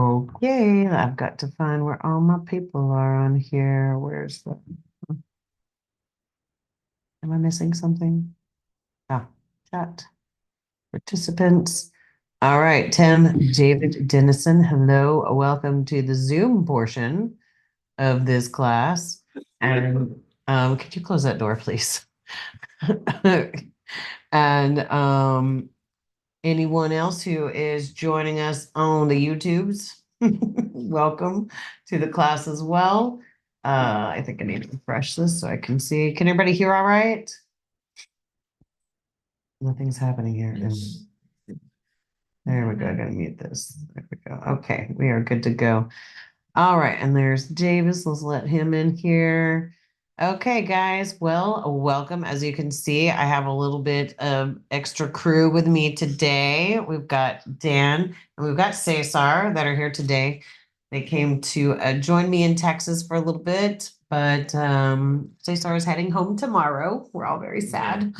Okay, I've got to find where all my people are on here. Where's the, am I missing something? Ah, chat, participants. All right, Tim, David Dennison, hello. Welcome to the Zoom portion of this class. And could you close that door, please? And anyone else who is joining us on the YouTubes, welcome to the class as well. I think I need to refresh this so I can see. Can everybody hear all right? Nothing's happening here. Yes. There we go. I gotta mute this. There we go. Okay, we are good to go. All right, and there's Davis. Let's let him in here. Okay, guys. Well, welcome. As you can see, I have a little bit of extra crew with me today. We've got Dan and we've got Cesar that are here today. They came to join me in Texas for a little bit, but Cesar is heading home tomorrow. We're all very sad.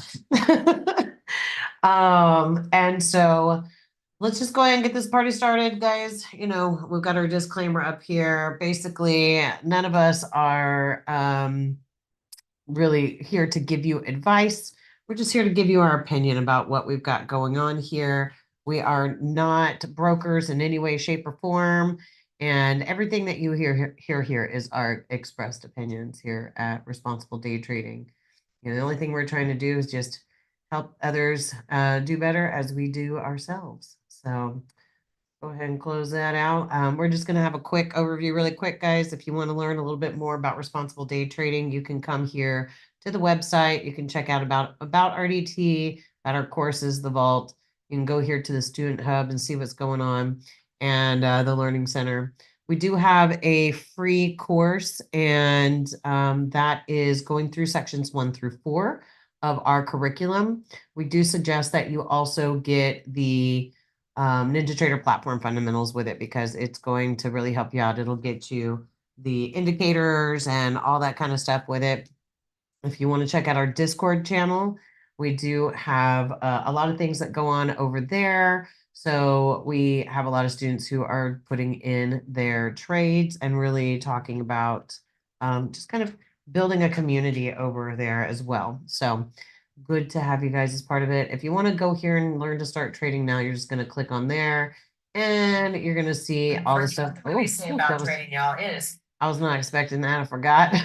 And so let's just go ahead and get this party started, guys. You know, we've got our disclaimer up here. Basically, none of us are really here to give you advice. We're just here to give you our opinion about what we've got going on here. We are not brokers in any way, shape, or form. And everything that you hear here is our expressed opinions here at Responsible Day Trading. You know, the only thing we're trying to do is just help others do better as we do ourselves. So go ahead and close that out. We're just going to have a quick overview, really quick, guys. If you want to learn a little bit more about responsible day trading, you can come here to the website. You can check out about RDT, about our courses, the Vault. You can go here to the Student Hub and see what's going on, and the Learning Center. We do have a free course, and that is going through sections 1 through 4 of our curriculum. We do suggest that you also get the NinjaTrader Platform Fundamentals with it because it's going to really help you out. It'll get you the indicators and all that kind of stuff with it. If you want to check out our Discord channel, we do have a lot of things that go on over there. So we have a lot of students who are putting in their trades and really talking about just kind of building a community over there as well. So good to have you guys as part of it. If you want to go here and learn to start trading now, you're just going to click on there and you're going to see all the stuff. What we say about trading, y'all, is I was not expecting that. I forgot.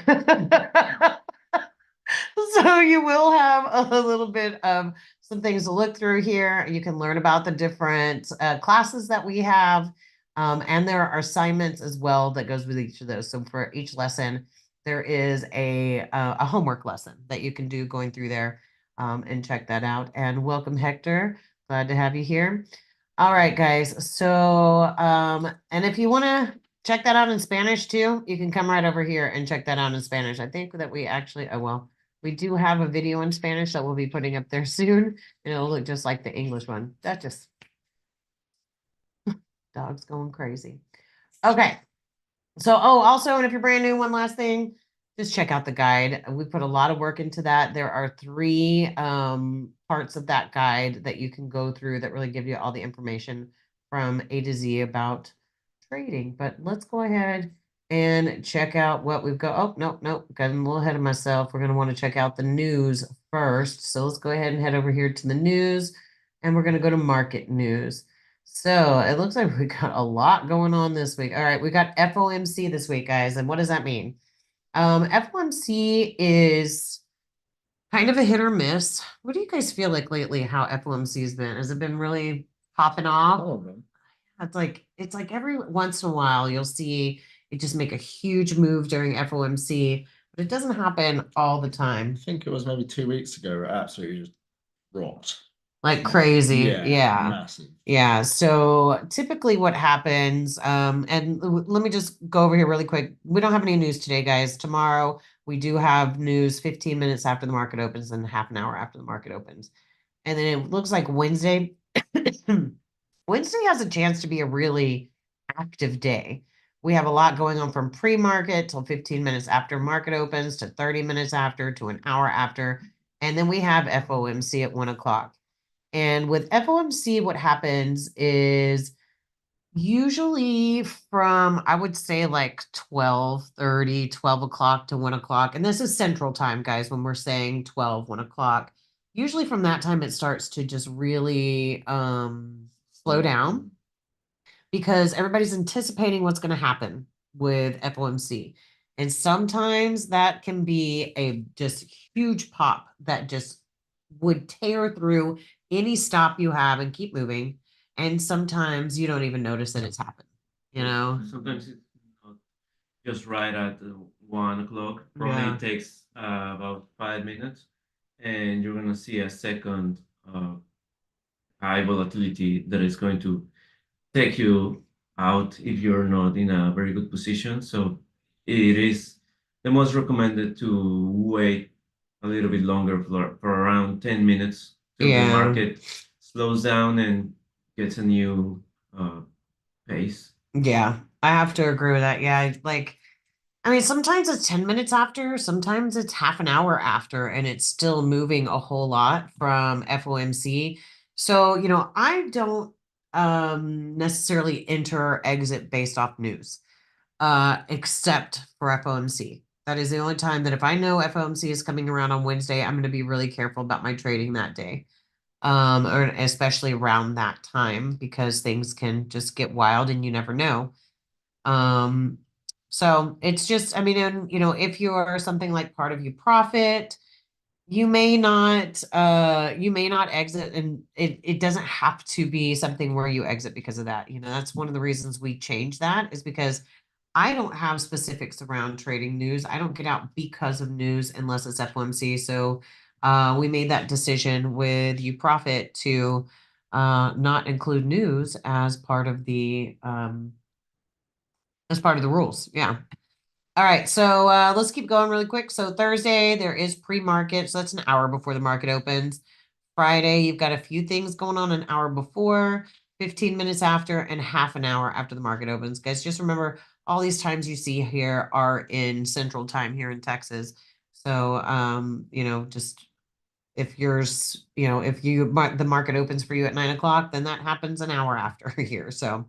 So you will have a little bit of some things to look through here. You can learn about the different classes that we have. And there are assignments as well that goes with each of those. So for each lesson, there is a homework lesson that you can do going through there and check that out. And welcome, Hector. Glad to have you here. All right, guys. So, and if you want to check that out in Spanish too, you can come right over here and check that out in Spanish. I think that we actually, oh, well, we do have a video in Spanish that we'll be putting up there soon, and it'll look just like the English one. That just, dog's going crazy. Okay. So, oh, also, and if you're brand new, one last thing, just check out the guide. We put a lot of work into that. There are 3 parts of that guide that you can go through that really give you all the information from A to Z about trading. But let's go ahead and check out what we've got. Oh, no, no, got a little ahead of myself. We're going to want to check out the news first. So let's go ahead and head over here to the news, and we're going to go to market news. So it looks like we got a lot going on this week. All right, we got FOMC this week, guys. And what does that mean? FOMC is kind of a hit or miss. What do you guys feel like lately how FOMC has been? Has it been really popping off? Oh, man. It's like every once in a while you'll see it just make a huge move during FOMC, but it doesn't happen all the time. I think it was maybe 2 weeks ago. It absolutely just rocked. Like crazy. Yeah, Yeah. massive. Yeah. So typically what happens, and let me just go over here really quick. We don't have any news today, guys. Tomorrow we do have news 15 minutes after the market opens and half an hour after the market opens. And then it looks like Wednesday, Wednesday has a chance to be a really active day. We have a lot going on from pre-market till 15 minutes after market opens to 30 minutes after to an hour after. And then we have FOMC at 1 o'clock. And with FOMC, what happens is Usually from, I would say like 12:30, 12 o'clock to 1 o'clock. And this is central time, guys, when we're saying 12, 1 o'clock. Usually from that time, it starts to just really slow down because everybody's anticipating what's going to happen with FOMC. And sometimes that can be a just huge pop that just would tear through any stop you have and keep moving. And sometimes you don't even notice that it's happened, you know? Sometimes it's not just right at 1 o'clock. Probably Yeah. it takes about 5 minutes, and you're gonna see a second high volatility that is going to take you out if you're not in a very good position. So it is the most recommended to wait a little bit longer for around 10 minutes till the Yeah. market slows down and gets a new pace. Yeah. I have to agree with that. Yeah. Like, I mean, sometimes it's 10 minutes after, sometimes it's half an hour after, and it's still moving a whole lot from FOMC. So, I don't necessarily enter or exit based off news, except for FOMC. That is the only time that if I know FOMC is coming around on Wednesday, I'm going to be really careful about my trading that day. Or especially around that time because things can just get wild and you never know. Um, so it's just, I mean, and if you're something like part of you profit, you may not exit, and it doesn't have to be something where you exit because of that. That's one of the reasons we changed that is because I don't have specifics around trading news. I don't get out because of news unless it's FOMC. So we made that decision with you profit to not include news as part of the rules. Yeah. All right, so let's keep going really quick. So Thursday, there is pre-market, so that's an hour before the market opens. Friday, you've got a few things going on an hour before, 15 minutes after, and half an hour after the market opens. Guys, just remember all these times you see here are in Central Time here in Texas. So, just if the market opens for you at 9 o'clock, then that happens an hour after here. So.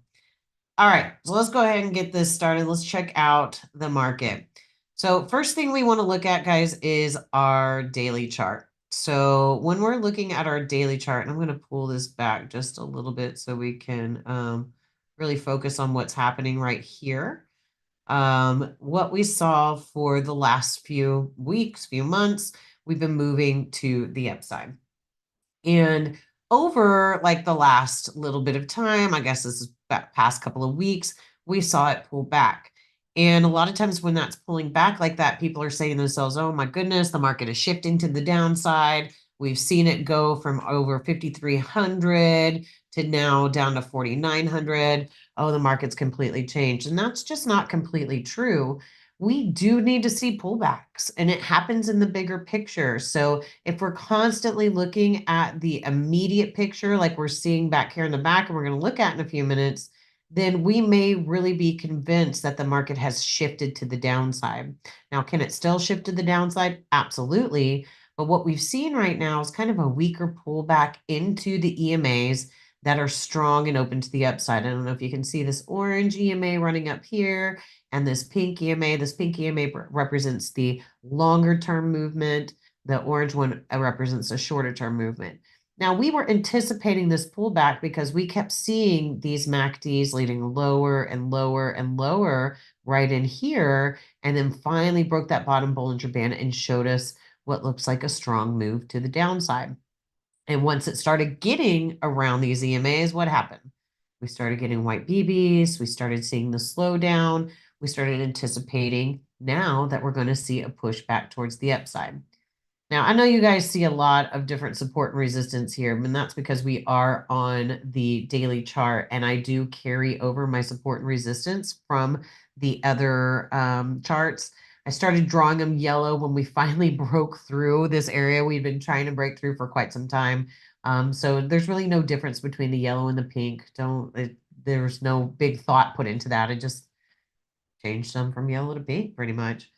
All right, so let's go ahead and get this started. Let's check out the market. So first thing we want to look at, guys, is our daily chart. So when we're looking at our daily chart, and I'm going to pull this back just a little bit so we can really focus on what's happening right here. What we saw for the last few weeks, few months, we've been moving to the upside. And over like the last little bit of time, I guess this is past couple of weeks, we saw it pull back. And a lot of times when that's pulling back like that, people are saying to themselves, oh my goodness, the market is shifting to the downside. We've seen it go from over 5,300 to now down to 4,900. Oh, the market's completely changed. And that's just not completely true. We do need to see pullbacks, and it happens in the bigger picture. So if we're constantly looking at the immediate picture, like we're seeing back here in the back, and we're going to look at in a few minutes, then we may really be convinced that the market has shifted to the downside. Now, can it still shift to the downside? Absolutely. But what we've seen right now is kind of a weaker pullback into the EMAs that are strong and open to the upside. I don't know if you can see this orange EMA running up here and this pink EMA. This pink EMA represents the longer term movement. The orange one represents a shorter term movement. Now, we were anticipating this pullback because we kept seeing these MACDs leading lower and lower and lower right in here, and then finally broke that bottom Bollinger Band and showed us what looks like a strong move to the downside. And once it started getting around these EMAs, what happened? We started getting white BBs. We started seeing the slowdown. We started anticipating now that we're going to see a push back towards the upside. Now, I know you guys see a lot of different support and resistance here, and that's because we are on the daily chart, and I do carry over my support and resistance from the other charts. I started drawing them yellow when we finally broke through this area we've been trying to break through for quite some time. So there's really no difference between the yellow and the pink. There's no big thought put into that. I just changed them from yellow to pink pretty much.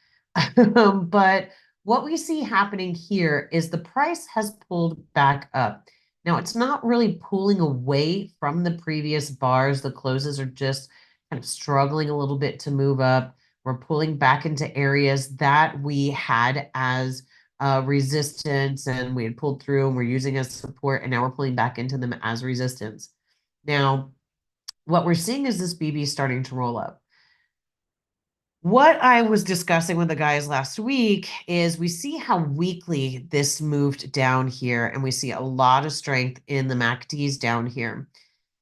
But what we see happening here is the price has pulled back up. Now it's not really pulling away from the previous bars. The closes are just kind of struggling a little bit to move up. We're pulling back into areas that we had as resistance and we had pulled through and we're using as support, and now we're pulling back into them as resistance. Now, what we're seeing is this BB starting to roll up. What I was discussing with the guys last week is we see how weakly this moved down here, and we see a lot of strength in the MACDs down here.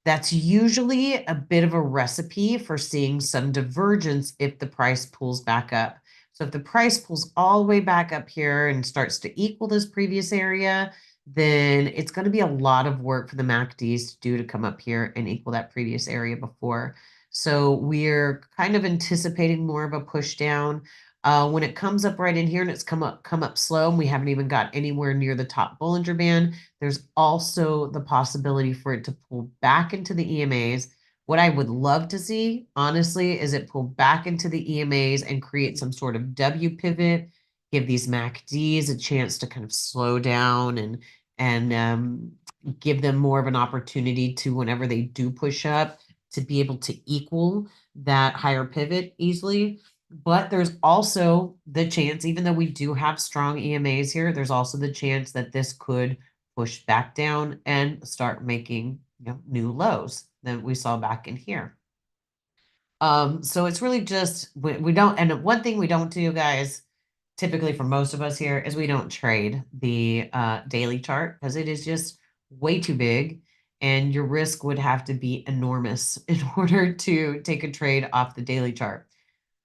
That's usually a bit of a recipe for seeing some divergence if the price pulls back up. So if the price pulls all the way back up here and starts to equal this previous area, then it's going to be a lot of work for the MACDs to do to come up here and equal that previous area before. So we're kind of anticipating more of a push down. When it comes up right in here and it's come up slow, and we haven't even got anywhere near the top Bollinger Band, there's also the possibility for it to pull back into the EMAs. What I would love to see, honestly, is it pull back into the EMAs and create some sort of W pivot, give these MACDs a chance to kind of slow down and give them more of an opportunity to, whenever they do push up, to be able to equal that higher pivot easily. But there's also the chance, even though we do have strong EMAs here, there's also the chance that this could push back down and start making, new lows that we saw back in here. So it's really just we don't, and one thing we don't do, guys, typically for most of us here, is we don't trade the daily chart because it is just way too big, and your risk would have to be enormous in order to take a trade off the daily chart.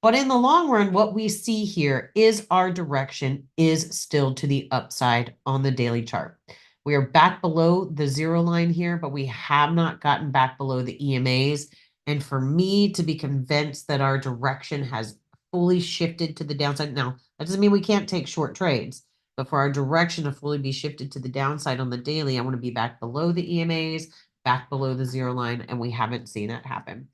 But in the long run, what we see here is our direction is still to the upside on the daily chart. We are back below the zero line here, but we have not gotten back below the EMAs. And for me to be convinced that our direction has fully shifted to the downside, now that doesn't mean we can't take short trades, but for our direction to fully be shifted to the downside on the daily, I want to be back below the EMAs, back below the zero line, and we haven't seen that happen.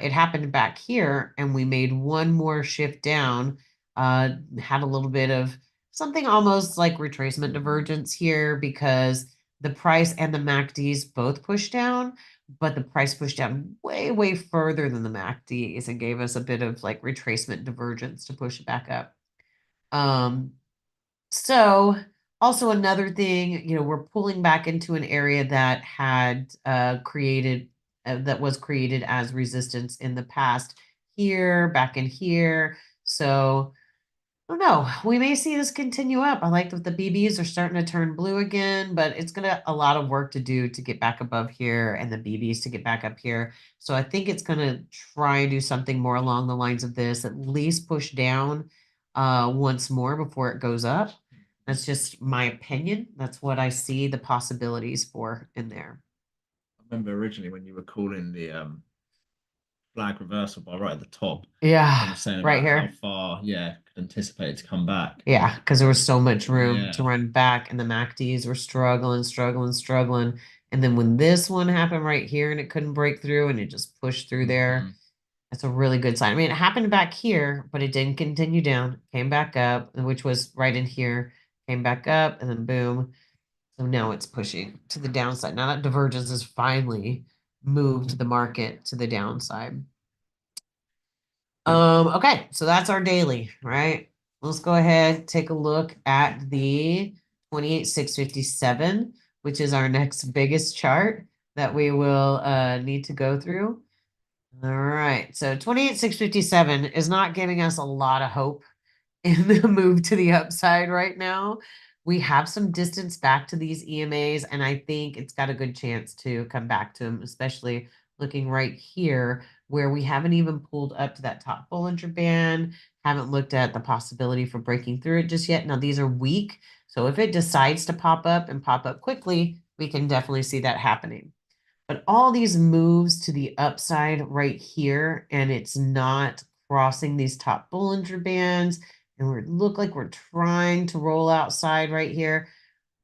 It happened back here, and we made one more shift down, had a little bit of something almost like retracement divergence here because the price and the MACDs both pushed down, but the price pushed down way, way further than the MACDs and gave us a bit of like retracement divergence to push it back up. So also another thing, we're pulling back into an area that had created that was created as resistance in the past here, back in here. So I don't know. We may see this continue up. I like that the BBs are starting to turn blue again, but it's gonna a lot of work to do to get back above here and the BBs to get back up here. So I think it's gonna try and do something more along the lines of this, at least push down once more before it goes up. That's just my opinion. That's what I see the possibilities for in there. I remember originally when you were calling the flag reversal bar right at the top. I Yeah, was saying right about here. how far, could anticipate it to come back. Yeah, because there was so much room to Yeah. run back, and the MACDs were struggling. And then when this one happened right here and it couldn't break through and it just pushed through there, Mhm. that's a really good sign. I mean, it happened back here, but it didn't continue down, came back up, which was right in here, came back up, and then boom. So now it's pushing to the downside. Now that divergence has finally moved the market to the downside. Okay, so that's our daily, right? Let's go ahead, take a look at the 28,657, which is our next biggest chart that we will need to go through. All right, so 28,657 is not giving us a lot of hope in the move to the upside right now. We have some distance back to these EMAs, and I think it's got a good chance to come back to them, especially looking right here where we haven't even pulled up to that top Bollinger Band, haven't looked at the possibility for breaking through it just yet. Now, these are weak, so if it decides to pop up and pop up quickly, we can definitely see that happening. But all these moves to the upside right here, and it's not crossing these top Bollinger Bands, and we look like we're trying to roll outside right here.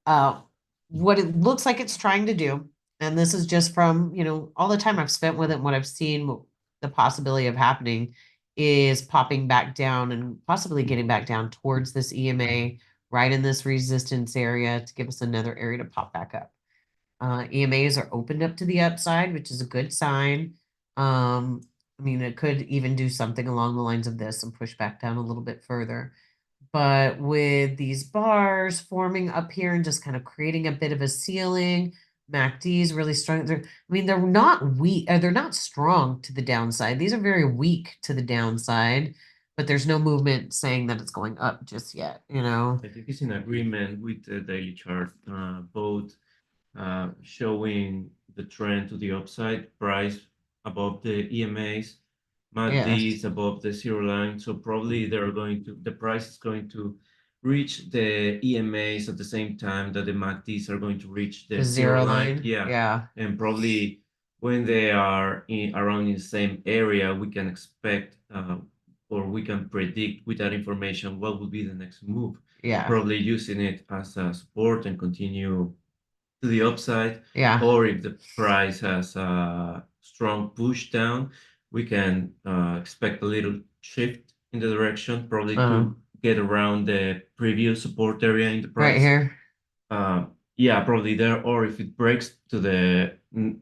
What it looks like it's trying to do, and this is just from, all the time I've spent with it and what I've seen the possibility of happening, is popping back down and possibly getting back down towards this EMA right in this resistance area to give us another area to pop back up. EMAs are opened up to the upside, which is a good sign. I mean, it could even do something along the lines of this and push back down a little bit further. But with these bars forming up here and just kind of creating a bit of a ceiling, MACD is really strong. I mean, they're not weak, they're not strong to the downside. These are very weak to the downside, but there's no movement saying that it's going up just yet, you know? I think it's in agreement with the daily chart, both showing the trend to the upside, price above the EMAs, MACD is above the zero line. So probably the price is going to reach the EMAs at the same time that the MACDs are going to reach the The zero zero line. line. Yeah. Yeah. And probably when they are around in the same area, we can expect or we can predict with that information what will be the next move. Yeah. Probably using it as a support and continue to the upside. Yeah. Or if the price has a strong push down, we can expect a little shift in the direction, probably to get around the previous support area in the price. Right here. Yeah, probably there. Or if it breaks to the That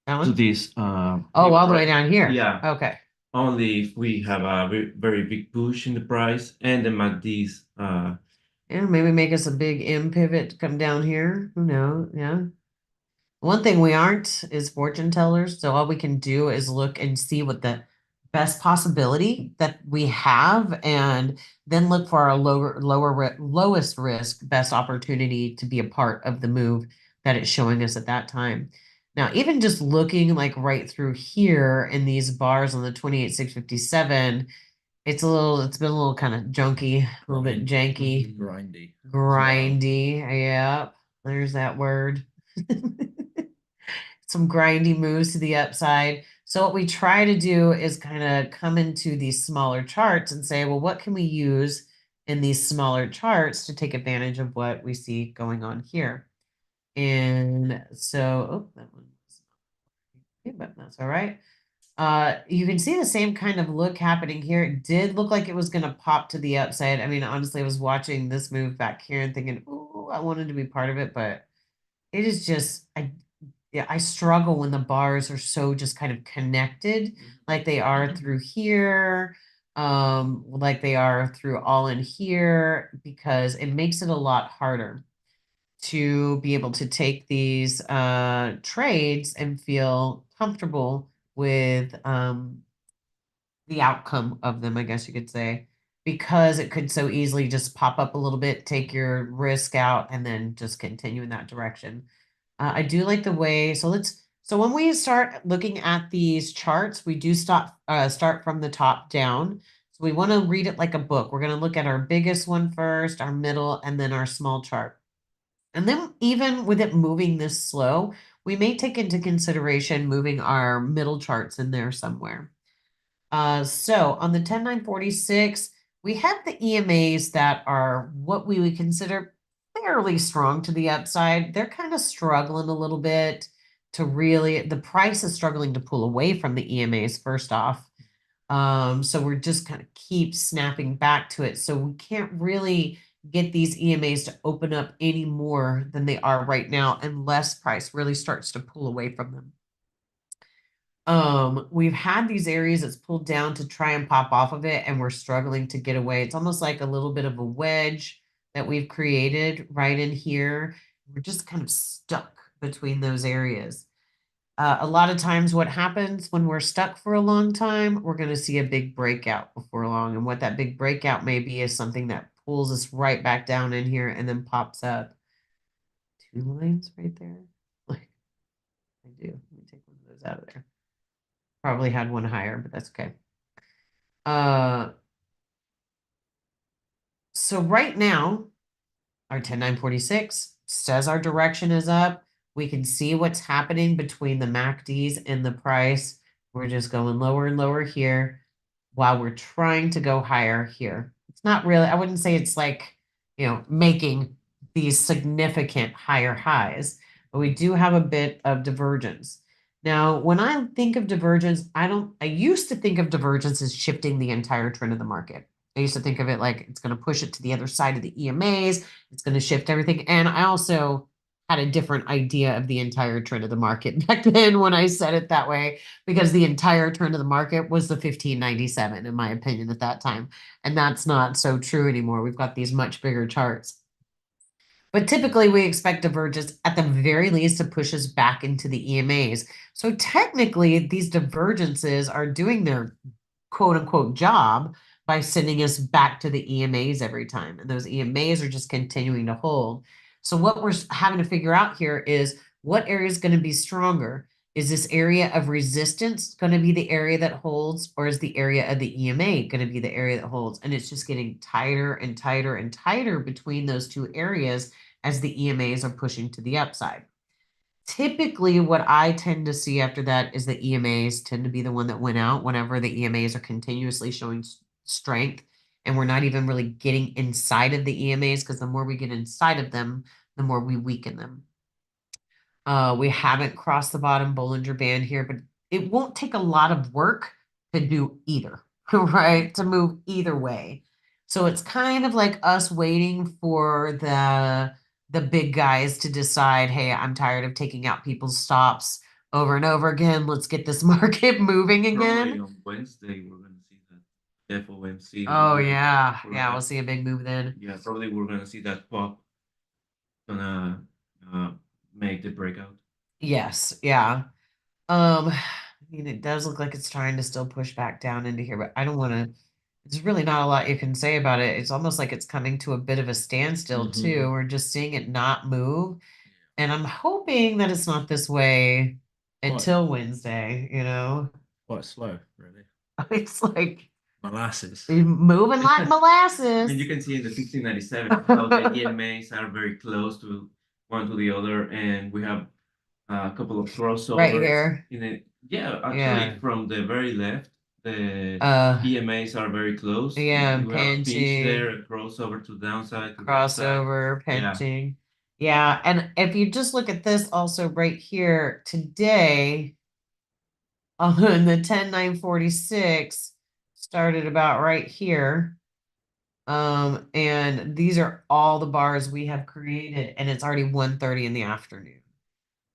to one? this Oh, all the way down here. Yeah. Okay. Only if we have a very big push in the price and the MACDs Yeah, maybe make us a big M pivot to come down here. Who knows? Yeah. One thing we aren't is fortune tellers, so all we can do is look and see what the best possibility that we have, and then look for our lowest risk, best opportunity to be a part of the move that it's showing us at that time. Now, even just looking like right through here in these bars on the 28,657, it's been a little kind of junky, a little bit janky, grindy. Yep, there's that word. Some grindy moves to the upside. So what we try to do is kind of come into these smaller charts and say, well, what can we use in these smaller charts to take advantage of what we see going on here? And so, oh, that one was okay, but that's all right. You can see the same kind of look happening here. It did look like it was going to pop to the upside. I mean, honestly, I was watching this move back here and thinking, oh, I wanted to be part of it, but it is just, I struggle when the bars are so just kind of connected, like they are through here, like they are through all in here, because it makes it a lot harder to be able to take these trades and feel comfortable with the outcome of them, I guess you could say, because it could so easily just pop up a little bit, take your risk out, and then just continue in that direction. I do like the way, so when we start looking at these charts, we do start from the top down. So we want to read it like a book. We're going to look at our biggest one first, our middle, and then our small chart. And then even with it moving this slow, we may take into consideration moving our middle charts in there somewhere. So on the 10,946, we have the EMAs that are what we would consider fairly strong to the upside. They're kind of struggling a little bit to really, the price is struggling to pull away from the EMAs first off. So we're just kind of keep snapping back to it. So we can't really get these EMAs to open up any more than they are right now unless price really starts to pull away from them. We've had these areas that's pulled down to try and pop off of it, and we're struggling to get away. It's almost like a little bit of a wedge that we've created right in here. We're just kind of stuck between those areas. A lot of times what happens when we're stuck for a long time, we're going to see a big breakout before long. And what that big breakout may be is something that pulls us right back down in here and then pops up. 2 lines right there. Like I do. Let me take one of those out of there. Probably had one higher, but that's okay. So right now, our 10,946 says our direction is up. We can see what's happening between the MACDs and the price. We're just going lower and lower here while we're trying to go higher here. It's not really, I wouldn't say it's like, making these significant higher highs, but we do have a bit of divergence. Now, when I think of divergence, I used to think of divergence as shifting the entire trend of the market. I used to think of it like it's going to push it to the other side of the EMAs. It's going to shift everything. And I also had a different idea of the entire trend of the market back then when I said it that way, because the entire trend of the market was the 1597, in my opinion, at that time. And that's not so true anymore. We've got these much bigger charts. But typically we expect divergence at the very least to push us back into the EMAs. So technically these divergences are doing their quote unquote job by sending us back to the EMAs every time. And those EMAs are just continuing to hold. So what we're having to figure out here is what area is going to be stronger. Is this area of resistance going to be the area that holds, or is the area of the EMA going to be the area that holds? And it's just getting tighter and tighter and tighter between those two areas as the EMAs are pushing to the upside. Typically, what I tend to see after that is the EMAs tend to be the one that went out whenever the EMAs are continuously showing strength, and we're not even really getting inside of the EMAs, because the more we get inside of them, the more we weaken them. We haven't crossed the bottom Bollinger Band here, but it won't take a lot of work to do either, right? To move either way. So it's kind of like us waiting for the big guys to decide, hey, I'm tired of taking out people's stops over and over again. Let's get this market moving Probably again. on Wednesday, we're gonna see that FOMC. Oh yeah, We're yeah, gonna- we'll see a big move then. Yeah, probably we're gonna see that pop gonna make the breakout. Yes, yeah. I mean, it does look like it's trying to still push back down into here, but I don't want to. There's really not a lot you can say about it. It's almost like it's coming to a bit of a standstill too. We're just seeing it not move, and I'm hoping that it's not this way until Wednesday. Quite slow, really. It's like Molasses. moving like molasses. And you can see in the 1597 how the EMAs are very close to one to the other, and we have a couple of crossovers Right here. in it. Yeah, actually, Yeah. from the very left, the EMAs are very close. Yeah, You have a pinch pinching. there, a crossover to downside, to the upside. Crossover, pinching. Yeah, and if you just look at this also right here today, on the 10-9-46 started about right here. And these are all the bars we have created, and it's already 1:30 in the afternoon.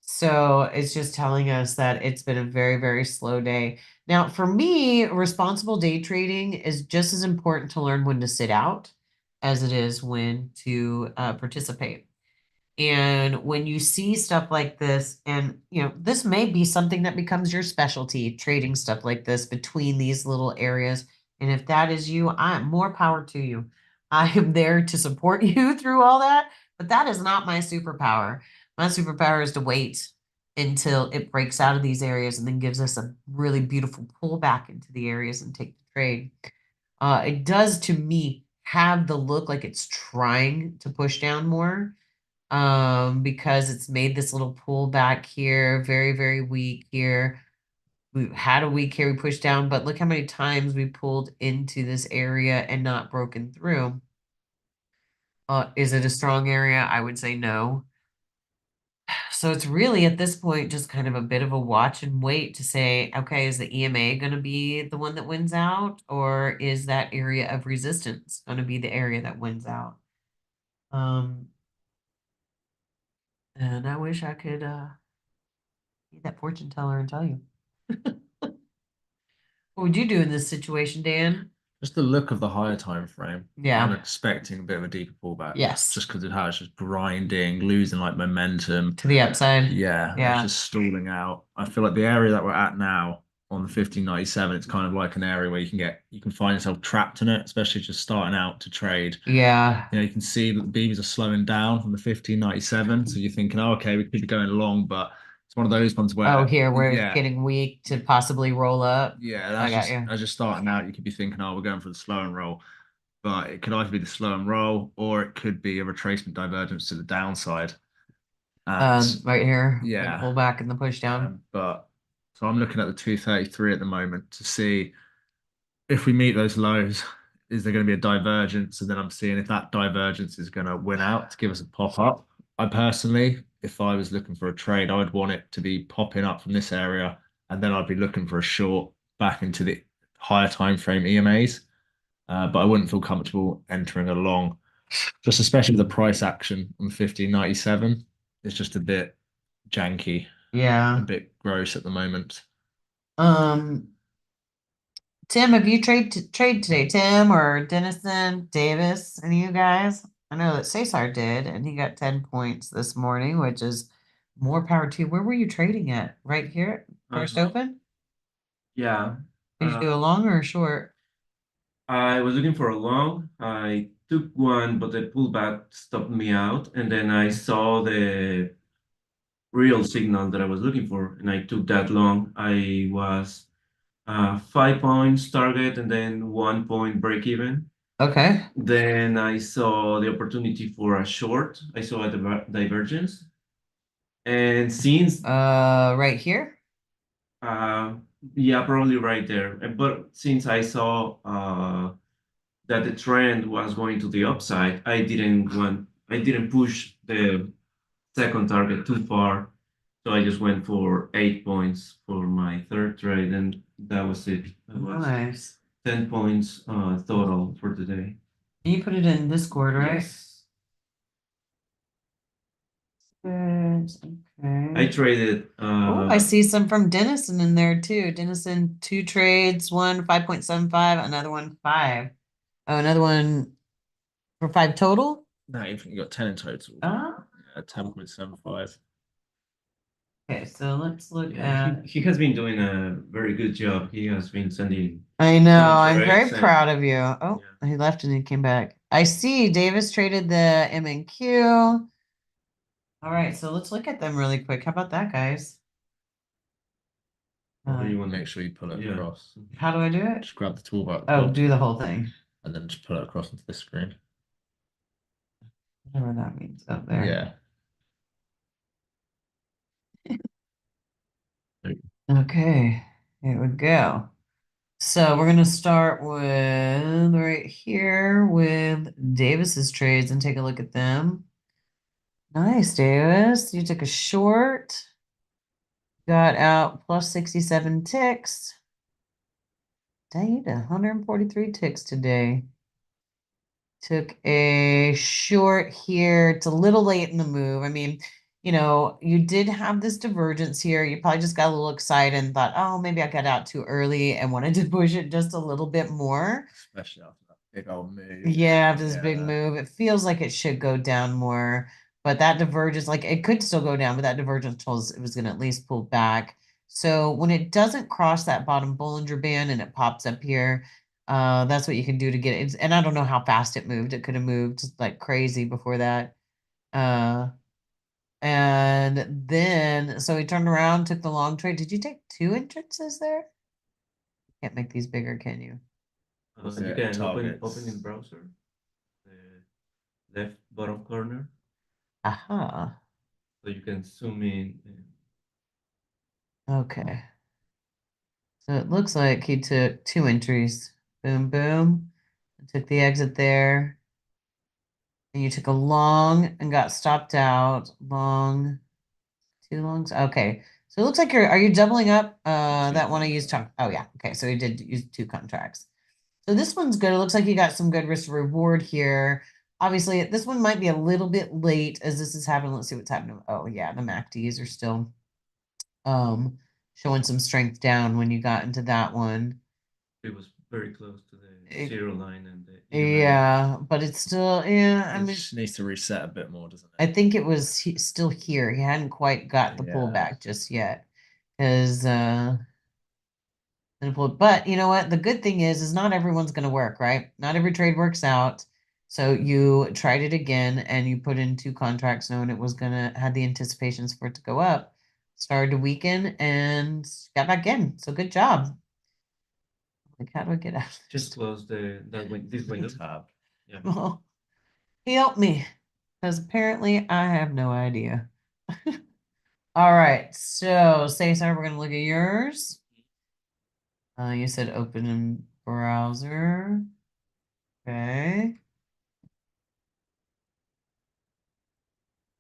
So it's just telling us that it's been a very, very slow day. Now, for me, responsible day trading is just as important to learn when to sit out as it is when to participate. And when you see stuff like this, and this may be something that becomes your specialty, trading stuff like this between these little areas. And if that is you, I'm more power to you. I am there to support you through all that, but that is not my superpower. My superpower is to wait until it breaks out of these areas and then gives us a really beautiful pullback into the areas and take the trade. It does, to me, have the look like it's trying to push down more, because it's made this little pullback here, very, very weak here. We had a week here, we pushed down, but look how many times we pulled into this area and not broken through. Is it a strong area? I would say no. So it's really at this point just kind of a bit of a watch and wait to say, okay, is the EMA going to be the one that wins out, or is that area of resistance going to be the area that wins out? And I wish I could be that fortune teller and tell you. What would you do in this situation, Dan? Just the look of the higher time frame. Yeah. I'm expecting a bit of a deeper pullback. Yes. Just because of how it's just grinding, losing like momentum. To the upside. Yeah. Yeah. It's just stalling out. I feel like the area that we're at now on the 1597, it's kind of like an area where you can find yourself trapped in it, especially just starting out to trade. Yeah. You can see that the beams are slowing down from the 1597. So you're thinking, oh, okay, we could be going long, but it's one of those ones where Here where yeah, it's getting weak to possibly roll up. yeah, I got that's you. as you're starting out, you could be thinking, oh, we're going for the slow and roll. But it could either be the slow and roll, or it could be a retracement divergence to the downside. Right here. Yeah. The pull back and the push down. But so I'm looking at the 233 at the moment to see if we meet those lows, is there going to be a divergence? And then I'm seeing if that divergence is going to win out to give us a pop up. I personally, if I was looking for a trade, I would want it to be popping up from this area, and then I'd be looking for a short back into the higher time frame EMAs. But I wouldn't feel comfortable entering a long, just especially with the price action on 1597. it's just a bit janky, a Yeah. bit gross at the moment. Tim, have you trade today? Tim or Dennison, Davis, any of you guys? I know that Cesar did, and he got 10 points this morning, which is more power to you. Where were you trading at? Right here at First Open? Yeah. Did you do a long or a short? I was looking for a long. I took one, but the pullback stopped me out. And then I saw the real signal that I was looking for, and I took that long. I was 5 points target and then 1 point break even. Okay. Then I saw the opportunity for a short. I saw a divergence. And since, Right here? yeah, probably right there. But since I saw that the trend was going to the upside, I didn't push the second target too far. So I just went for 8 points for my third trade, and that was it. That was Nice. 10 points total for today. You put it in Discord, right? Yes. Good. I Okay. traded Oh, I see some from Dennison in there too. Dennison, 2 trades, one 5.75, another one 5. Oh, another one for 5 total? No, you got 10 in total. Oh, Yeah, 10.75. okay, so let's look yeah, at. he has been doing a very good job. He has been sending I know, some I'm very trades and- proud of you. Oh, he left and he came back. I see Davis traded the MNQ. All right, so let's look at them really quick. How about that, guys? Or do you want Make sure you pull it Yeah. across. How do I do it? Just grab the toolbar at the Oh, top do the whole thing. and then just pull it across into this screen. Whatever that means up there. Yeah. Okay, here we go. So we're gonna start with right here with Davis's trades and take a look at them. Nice, Davis. You took a short. Got out plus 67 ticks. Dang, you did 143 ticks today. Took a short here. It's a little late in the move. I mean, you did have this divergence here. You probably just got a little excited and thought, oh, maybe I got out too early and wanted to push it just a little bit more. Especially after that big old move. Yeah, after this big Yeah. move, it feels like it should go down more, but that divergence, like it could still go down, but that divergence told us it was going to at least pull back. So when it doesn't cross that bottom Bollinger Band and it pops up here, that's what you can do to get it. And I don't know how fast it moved. It could have moved like crazy before that. And then so he turned around, took the long trade. Did you take 2 entrances there? Can't make these bigger, can you? Was you it can targets? open in browser, the left bottom corner, Aha. so you can zoom in. Okay. So it looks like he took 2 entries. Boom, boom. Took the exit there. And you took a long and got stopped out. Long, 2 longs. Okay. So it looks like are you doubling up? That one I used. Oh yeah. Okay. So he did use 2 contracts. So this one's good. It looks like you got some good risk reward here. Obviously, this one might be a little bit late as this is happening. Let's see what's happening. Oh yeah, the MACDs are still showing some strength down when you got into that one. It was very close to the It- 0 line and the EMA. Yeah, but it's still, yeah, I It mean, just needs to reset a bit more, doesn't I it? think it was still here. He hadn't quite got the Yeah. pullback just yet. Because but you know what? The good thing is not everyone's gonna work, right? Not every trade works out. So you tried it again and you put in 2 contracts knowing it was gonna had the anticipations for it to go up, started to weaken and got back in. So good job. Like, how do I get out? Just close this window. Tab. Yeah. Well, help me, because apparently I have no idea. All right, so Cesar, we're gonna look at yours. You said open in browser. Okay.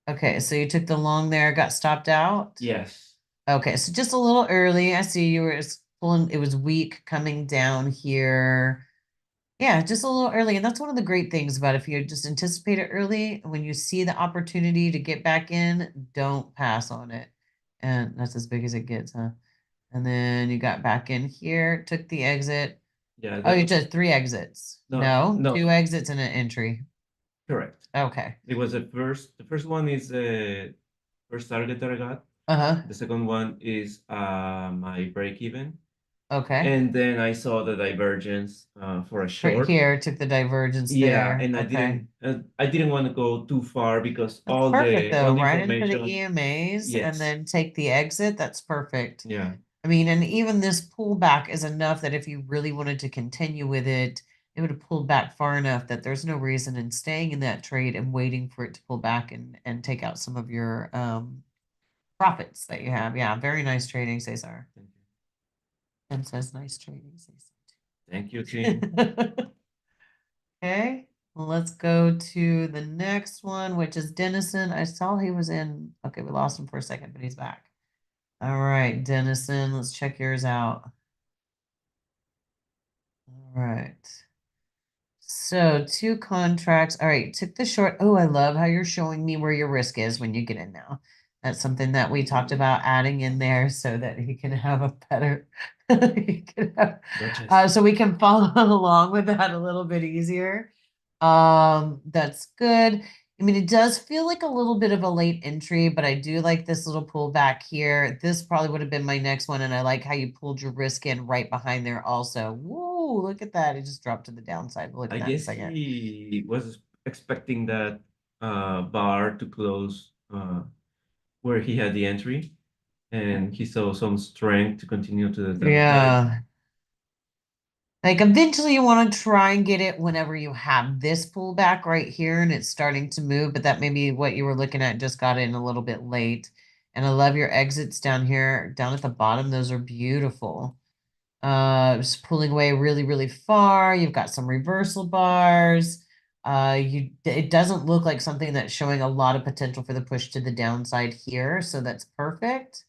Okay, so you took the long there, got stopped out? Yes. Okay, so just a little early. I see you were pulling, it was weak coming down here. Yeah, just a little early. And that's one of the great things about if you just anticipate it early, when you see the opportunity to get back in, don't pass on it. And that's as big as it gets, huh? And then you got back in here, took the exit. Yeah, Oh, you did 3 exits. No, No, no. 2 exits and an entry. correct. Okay. It was the first one is the first target that I got. Uh-huh. The second one is my break even. Okay. And then I saw the divergence for a Right short. here, took the divergence Yeah, there. and Okay. I didn't want to go too far because That's perfect all though, the right into the information. EMAs and Yes. then take the exit. That's perfect. Yeah. I mean, and even this pullback is enough that if you really wanted to continue with it, it would have pulled back far enough that there's no reason in staying in that trade and waiting for it to pull back and take out some of your profits that you have. Yeah, very nice trading, Cesar. Thank you. And says nice trading, Thank you, team. Cesar. Okay, well, let's go to the next one, which is Dennison. I saw he was in. Okay, we lost him for a second, but he's back. All right, Dennison, let's check yours out. All right. So 2 contracts. All right, took the short. Oh, I love how you're showing me where your risk is when you get in now. That's something that we talked about adding in there so that he can have a better, he can have, Gotcha. so we can follow along with that a little bit easier. That's good. I mean, it does feel like a little bit of a late entry, but I do like this little pullback here. This probably would have been my next one, and I like how you pulled your risk in right behind there also. Whoa, look at that. It just dropped to the downside. We'll look I at that in a guess second. he was expecting that bar to close where he had the entry, and he saw some strength to continue to the downside. Yeah. Like eventually you want to try and get it whenever you have this pullback right here and it's starting to move, but that may be what you were looking at, just got in a little bit late. And I love your exits down here, down at the bottom. Those are beautiful. Just pulling away really, really far. You've got some reversal bars. It doesn't look like something that's showing a lot of potential for the push to the downside here, so that's perfect.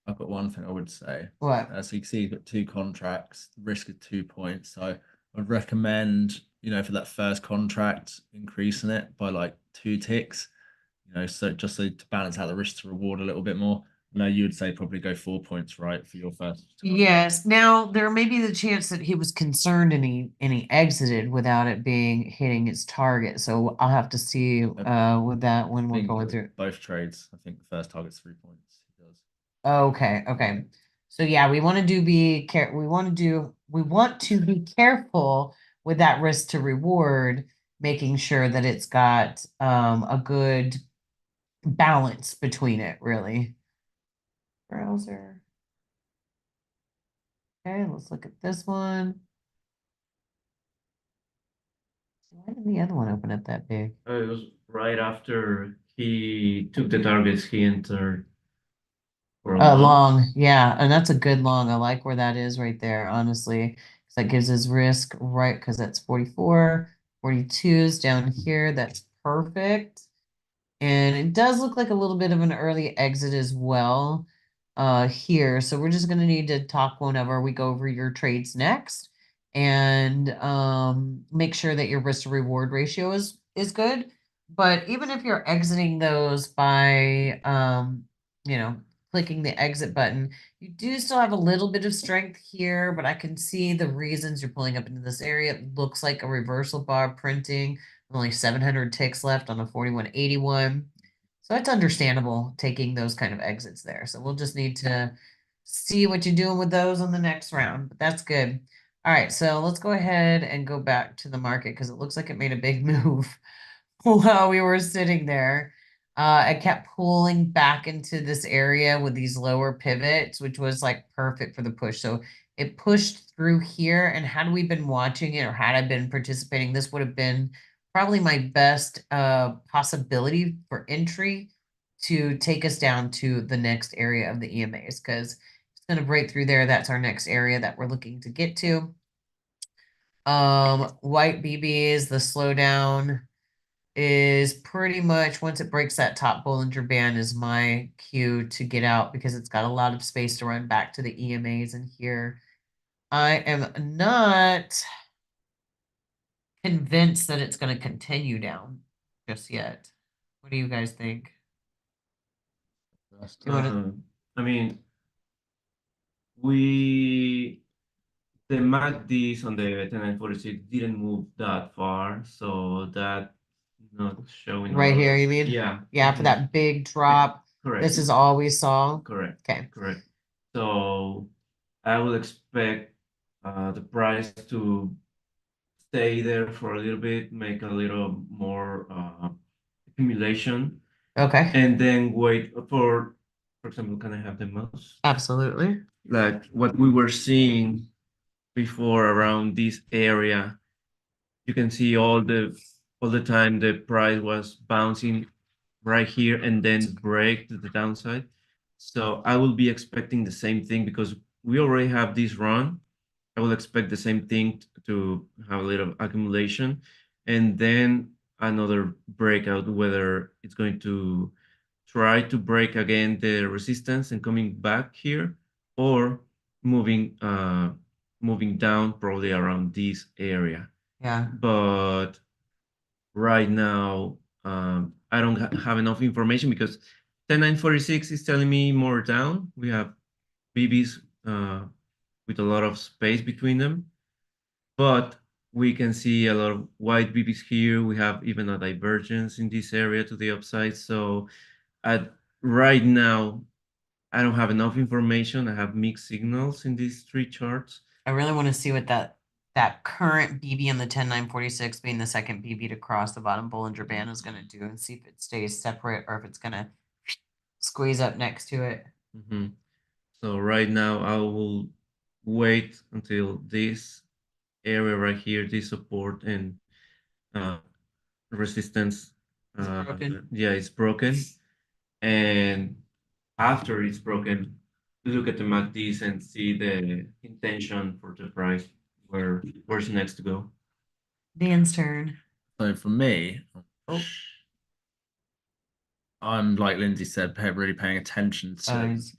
I've got one thing I would say. What? So you can see you've got 2 contracts, risk of 2 points. So I'd recommend, for that first contract, increasing it by like 2 ticks, so just so to balance out the risk to reward a little bit more. No, you would say probably go 4 points, right, for your first contract. Yes. Now there may be the chance that he was concerned and he exited without it being hitting its target. So I'll have to see with that when I we're think going with through. both trades, I think the first target's 3 points. He does. Okay, okay. So yeah, we want to we want to be careful with that risk to reward, making sure that it's got a good balance between it, really. Browser. Okay, let's look at this one. Why didn't the other one open up that big? It was right after he took the targets he entered for a Long, yeah, and that's a good long. I like where that is right there, honestly. 'Cause that gives his risk right, because that's 44, 42's down here. That's perfect. And it does look like a little bit of an early exit as well here. So we're just gonna need to talk whenever we go over your trades next and make sure that your risk to reward ratio is good. But even if you're exiting those by clicking the exit button, you do still have a little bit of strength here, but I can see the reasons you're pulling up into this area. It looks like a reversal bar printing. Only 700 ticks left on a 4181. So it's understandable taking those kind of exits there. So we'll just need to see what you're doing with those on the next round, but that's good. All right, so let's go ahead and go back to the market because it looks like it made a big move while we were sitting there. I kept pulling back into this area with these lower pivots, which was like perfect for the push. So it pushed through here. And had we been watching it or had I been participating, this would have been probably my best possibility for entry to take us down to the next area of the EMAs because it's going to break through there. That's our next area that we're looking to get to. White BBs, the slowdown is pretty much once it breaks that top Bollinger Band is my cue to get out because it's got a lot of space to run back to the EMAs in here. I am not convinced that it's gonna continue down just yet. What do you guys think? You wanna- I mean, we the MACDs on the 10946 didn't move that far, so that not showing a Right lot here, of- you mean? Yeah. Yeah, for mhm, that big drop, Correct. this is all we saw. Correct. Okay, Correct. So I will expect the price to stay there for a little bit, make a little more accumulation, okay, and then wait for example, can I have the mouse? absolutely. Like what we were seeing before around this area, you can see all the time the price was bouncing right here and then break to the downside. So I will be expecting the same thing because we already have this run. I will expect the same thing to have a little accumulation and then another breakout, whether it's going to try to break again the resistance and coming back here or moving moving down probably around this area. Yeah, But right now, I don't have enough information because 10946 is telling me more down. We have BBs with a lot of space between them, but we can see a lot of white BBs here. We have even a divergence in this area to the upside. So at right now, I don't have enough information. I have mixed signals in these three charts. I really wanna see what that current BB in the 10946 being the second BB to cross the bottom Bollinger Band is gonna do and see if it stays separate or if it's gonna squeeze up next to it. Mhm. So right now I will wait until this area right here, this support and uh, resistance, Is broken. yeah, it's broken. And after it's broken, look at the MACDs and see the intention for the price, where's next to go. Dan's turn. So for me, Oh. I'm like Lindsay said, really paying attention to he's-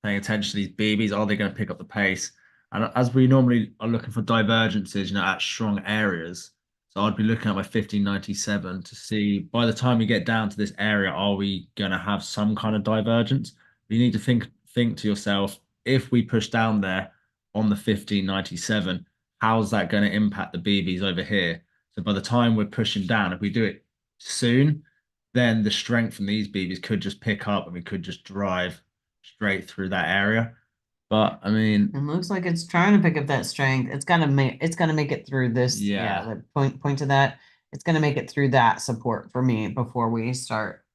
these BBs. Are they going to pick up the pace? And as we normally are looking for divergences, at strong areas. So I'd be looking at my 1597 to see by the time we get down to this area, are we going to have some kind of divergence? You need to think to yourself, if we push down there on the 1597, how's that going to impact the BBs over here? So by the time we're pushing down, if we do it soon, then the strength from these BBs could just pick up and we could just drive straight through that area. But I mean, It looks like it's trying to pick up that strength. It's gonna make it through this. Yeah. The point to that. It's gonna make it through that support for me before we start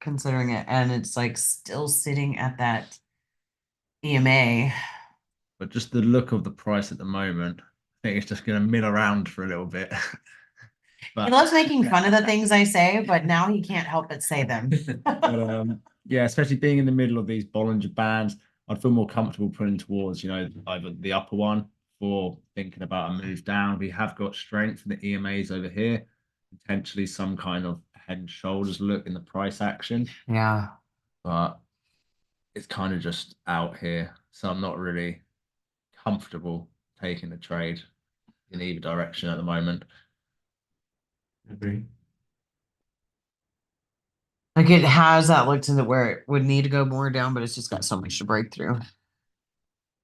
considering it. And it's like still sitting at that EMA. but just the look of the price at the moment, I think it's just going to mill around for a little bit. He But loves making fun of the things I say, but now he can't help but say them. yeah, especially being in the middle of these Bollinger Bands, I'd feel more comfortable putting towards, either the upper one or thinking about a move down. We have got strength in the EMAs over here, potentially some kind of head and shoulders look in the price action, Yeah. but it's kind of just out here. So I'm not really comfortable taking the trade in either direction at the moment. Agree. Like it has that look to it where it would need to go more down, but it's just got so much to break through.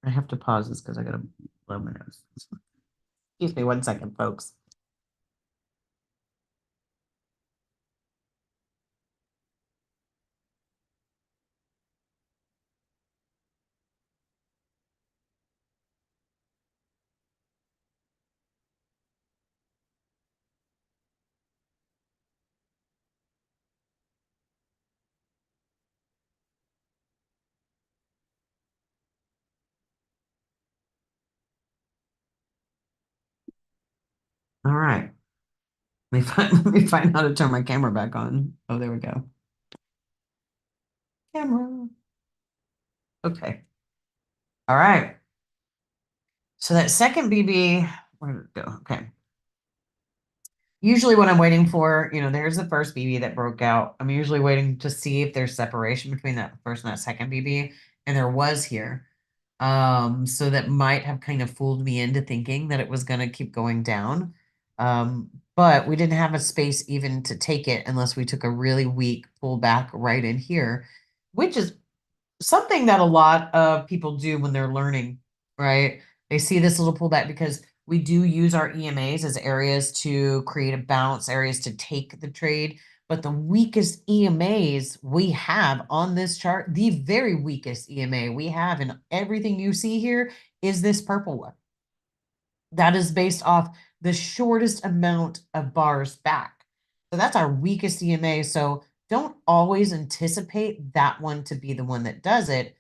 I have to pause this because I gotta blow my nose. Excuse me 1 second, folks. All right. Let me find how to turn my camera back on. Oh, there we go. Camera. Okay. All right. So that second BB, where did it go? Okay. Usually what I'm waiting for, there's the first BB that broke out. I'm usually waiting to see if there's separation between that first and that second BB. And there was here. So that might have kind of fooled me into thinking that it was going to keep going down. But we didn't have a space even to take it unless we took a really weak pullback right in here, which is something that a lot of people do when they're learning, right? They see this little pullback because we do use our EMAs as areas to create a bounce, areas to take the trade. But the weakest EMAs we have on this chart, the very weakest EMA we have in everything you see here is this purple one. That is based off the shortest amount of bars back. So that's our weakest EMA. So don't always anticipate that one to be the one that does it.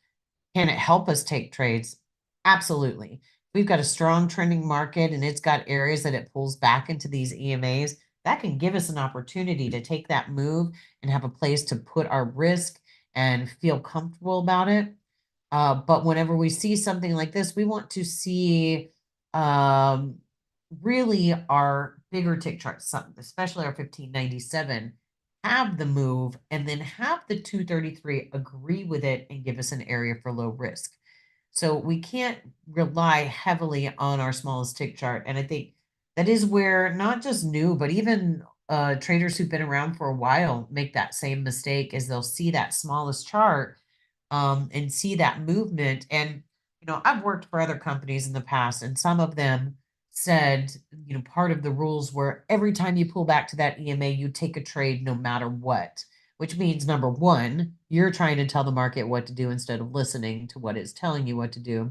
Can it help us take trades? Absolutely. We've got a strong trending market and it's got areas that it pulls back into these EMAs. That can give us an opportunity to take that move and have a place to put our risk and feel comfortable about it. But whenever we see something like this, we want to see really our bigger tick charts, especially our 1597, have the move and then have the 233 agree with it and give us an area for low risk. So we can't rely heavily on our smallest tick chart. And I think that is where not just new, but even traders who've been around for a while make that same mistake, is they'll see that smallest chart and see that movement. And, I've worked for other companies in the past, and some of them said, part of the rules were every time you pull back to that EMA, you take a trade no matter what, which means number one, you're trying to tell the market what to do instead of listening to what it's telling you what to do.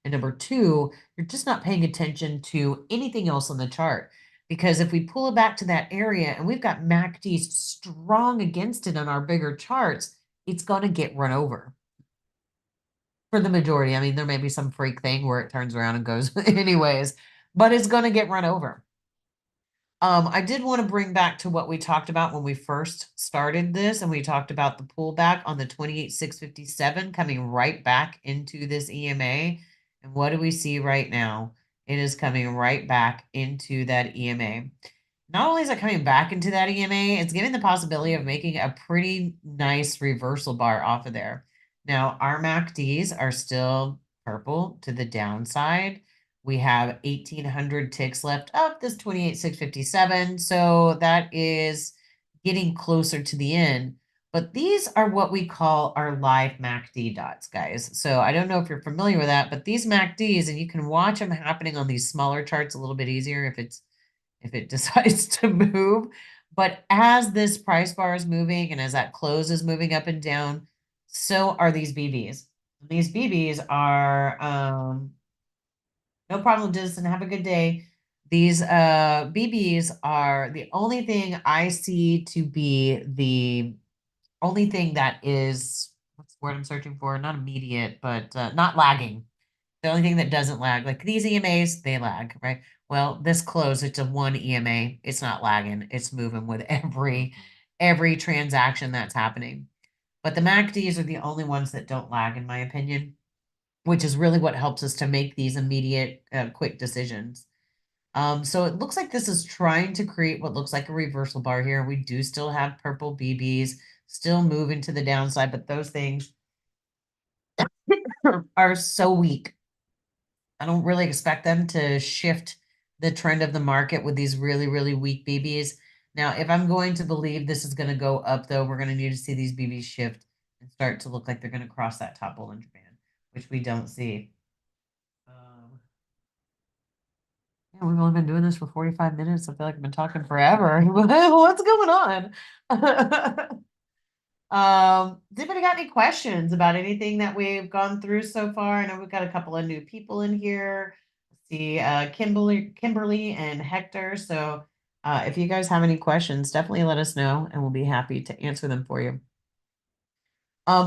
And number two, you're just not paying attention to anything else on the chart. Because if we pull it back to that area and we've got MACDs strong against it on our bigger charts, it's going to get run over for the majority. I mean, there may be some freak thing where it turns around and goes anyways, but it's going to get run over. I did want to bring back to what we talked about when we first started this, and we talked about the pullback on the 28,657 coming right back into this EMA. And what do we see right now? It is coming right back into that EMA. Not only is it coming back into that EMA, it's giving the possibility of making a pretty nice reversal bar off of there. Now, our MACDs are still purple to the downside. We have 1,800 ticks left of this 28,657. So that is getting closer to the end. But these are what we call our live MACD dots, guys. So I don't know if you're familiar with that, but these MACDs, and you can watch them happening on these smaller charts a little bit easier if it decides to move. But as this price bar is moving and as that close is moving up and down, so are these BBs. These BBs are no problem, Disney. Have a good day. These BBs are the only thing I see to be the only thing that is, what's the word I'm searching for? Not immediate, but not lagging. The only thing that doesn't lag, like these EMAs, they lag, right? Well, this close, it's a one EMA. It's not lagging. It's moving with every transaction that's happening. But the MACDs are the only ones that don't lag, in my opinion, which is really what helps us to make these immediate, quick decisions. So it looks like this is trying to create what looks like a reversal bar here. We do still have purple BBs still moving to the downside, but those things are so weak. I don't really expect them to shift the trend of the market with these really, really weak BBs. Now, if I'm going to believe this is going to go up, though, we're going to need to see these BBs shift and start to look like they're going to cross that top Bollinger Band, which we don't see. Yeah, we've only been doing this for 45 minutes. I feel like I've been talking forever. What's going on? Has anybody got any questions about anything that we've gone through so far? I know we've got a couple of new people in here. Let's see, Kimberly and Hector. So if you guys have any questions, definitely let us know and we'll be happy to answer them for you.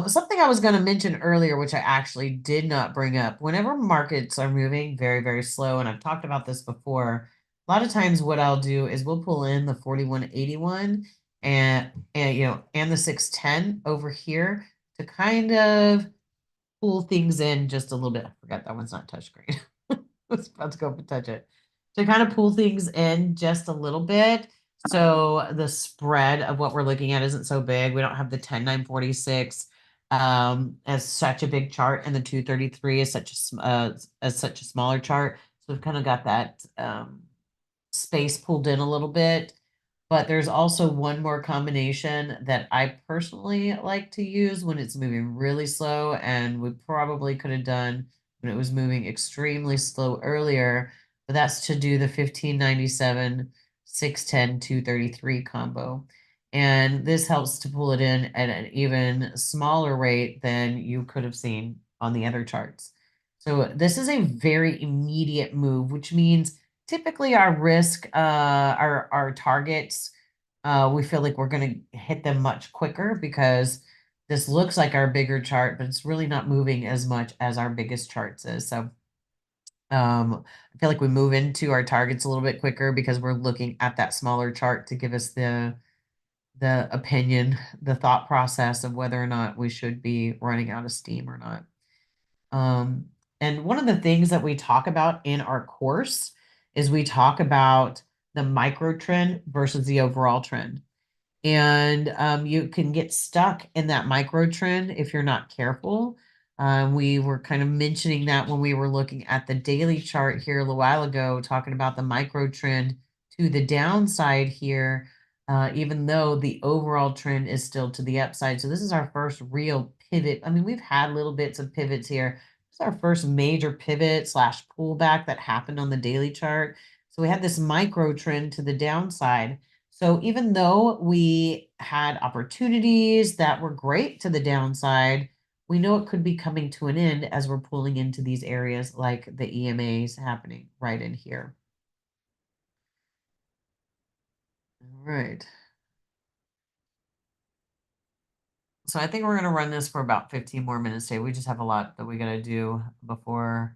Something I was going to mention earlier, which I actually did not bring up, whenever markets are moving very, very slow, and I've talked about this before, a lot of times what I'll do is we'll pull in the 4181 and the 610 over here to kind of pull things in just a little bit. I forgot that one's not touchscreen. I was about to go and touch it. To kind of pull things in just a little bit. So the spread of what we're looking at isn't so big. We don't have the 10,946 as such a big chart, and the 233 is such a smaller chart. So we've kind of got that space pulled in a little bit. But there's also one more combination that I personally like to use when it's moving really slow, and we probably could have done when it was moving extremely slow earlier, but that's to do the 1597, 610, 233 combo. And this helps to pull it in at an even smaller rate than you could have seen on the other charts. So this is a very immediate move, which means typically our risk, our targets, we feel like we're going to hit them much quicker because this looks like our bigger chart, but it's really not moving as much as our biggest charts is. So I feel like we move into our targets a little bit quicker because we're looking at that smaller chart to give us the opinion, the thought process of whether or not we should be running out of steam or not. And one of the things that we talk about in our course is we talk about the micro trend versus the overall trend. And you can get stuck in that micro trend if you're not careful. We were kind of mentioning that when we were looking at the daily chart here a little while ago, talking about the micro trend to the downside here, even though the overall trend is still to the upside. So this is our first real pivot. I mean, we've had little bits of pivots here. It's our first major pivot slash pullback that happened on the daily chart. So we had this micro trend to the downside. So even though we had opportunities that were great to the downside, we know it could be coming to an end as we're pulling into these areas like the EMAs happening right in here. All right. So I think we're going to run this for about 15 more minutes today. We just have a lot that we got to do before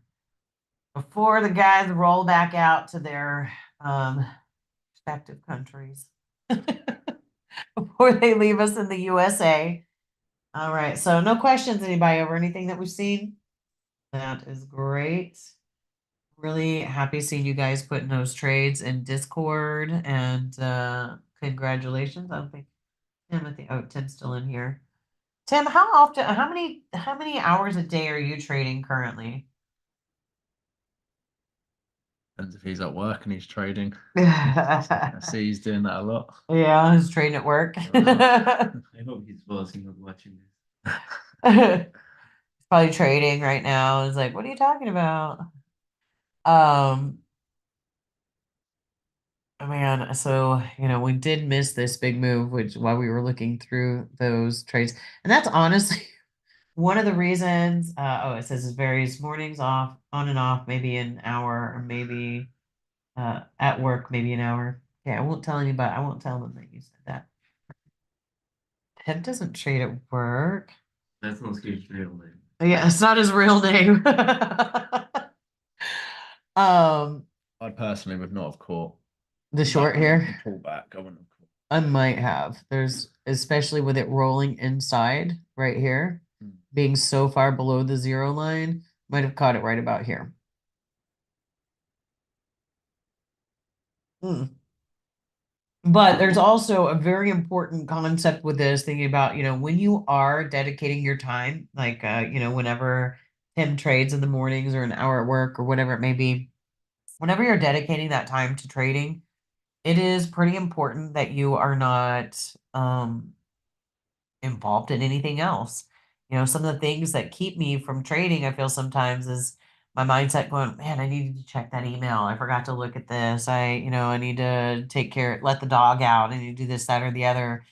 the guys roll back out to their respective countries. Before they leave us in the USA. All right, so no questions, anybody, over anything that we've seen? That is great. Really happy seeing you guys putting those trades in Discord, and congratulations. I don't think Tim's still in here. Tim, how many hours a day are you trading currently? Depends if he's at work and he's trading. I Yeah, see he's doing that a lot. he's trading at work. I hope his boss is not watching this. He's probably trading right now. He's like, what are you talking about? Oh man, so we did miss this big move, which while we were looking through those trades, and that's honestly one of the reasons. Oh, it says it varies mornings off, on and off, maybe an hour, or maybe at work, maybe an hour. Yeah, I won't tell anybody. I won't tell them that you said that. Tim doesn't trade at work. That's not his real name. Yeah, it's not his real name. I personally would not have caught The short here. pullback. I wouldn't have caught. I might have. There's, especially with it rolling inside right here, being so far below the zero line, might have caught it right about here. But there's also a very important concept with this, thinking about, when you are dedicating your time, like, whenever Tim trades in the mornings or an hour at work or whatever it may be, whenever you're dedicating that time to trading, it is pretty important that you are not involved in anything else. Some of the things that keep me from trading, I feel sometimes, is my mindset going, man, I needed to check that email. I forgot to look at this. I need to let the dog out. I need to do this, that, or the other.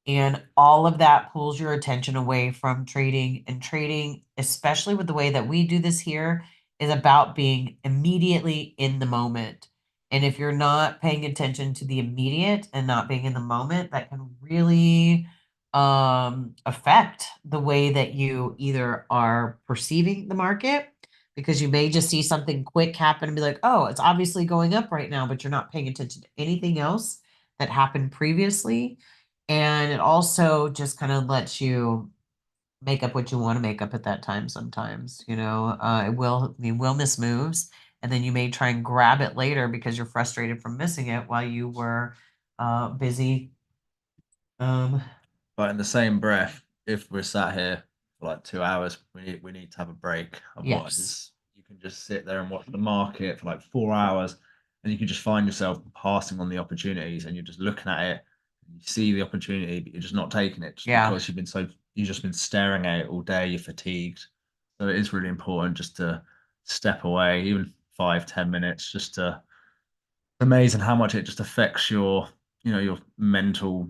And all of that pulls your attention away from trading. And trading, especially with the way that we do this here, is about being immediately in the moment. And if you're not paying attention to the immediate and not being in the moment, that can really affect the way that you either are perceiving the market, because you may just see something quick happen and be like, oh, it's obviously going up right now, but you're not paying attention to anything else that happened previously. And it also just kind of lets you make up what you want to make up at that time sometimes. You will miss moves, and then you may try and grab it later because you're frustrated from missing it while you were busy. But in the same breath, if we're sat here for like 2 hours, we need to have a break. Otherwise, Yes. you can just sit there and watch the market for like 4 hours and you can just find yourself passing on the opportunities, and you're just looking at it, and you see the opportunity, but you're just not taking it just Yeah. because you've just been staring at it all day. You're fatigued, so it is really important just to step away, even 5-10 minutes, just to amazing how much it just affects your your mental,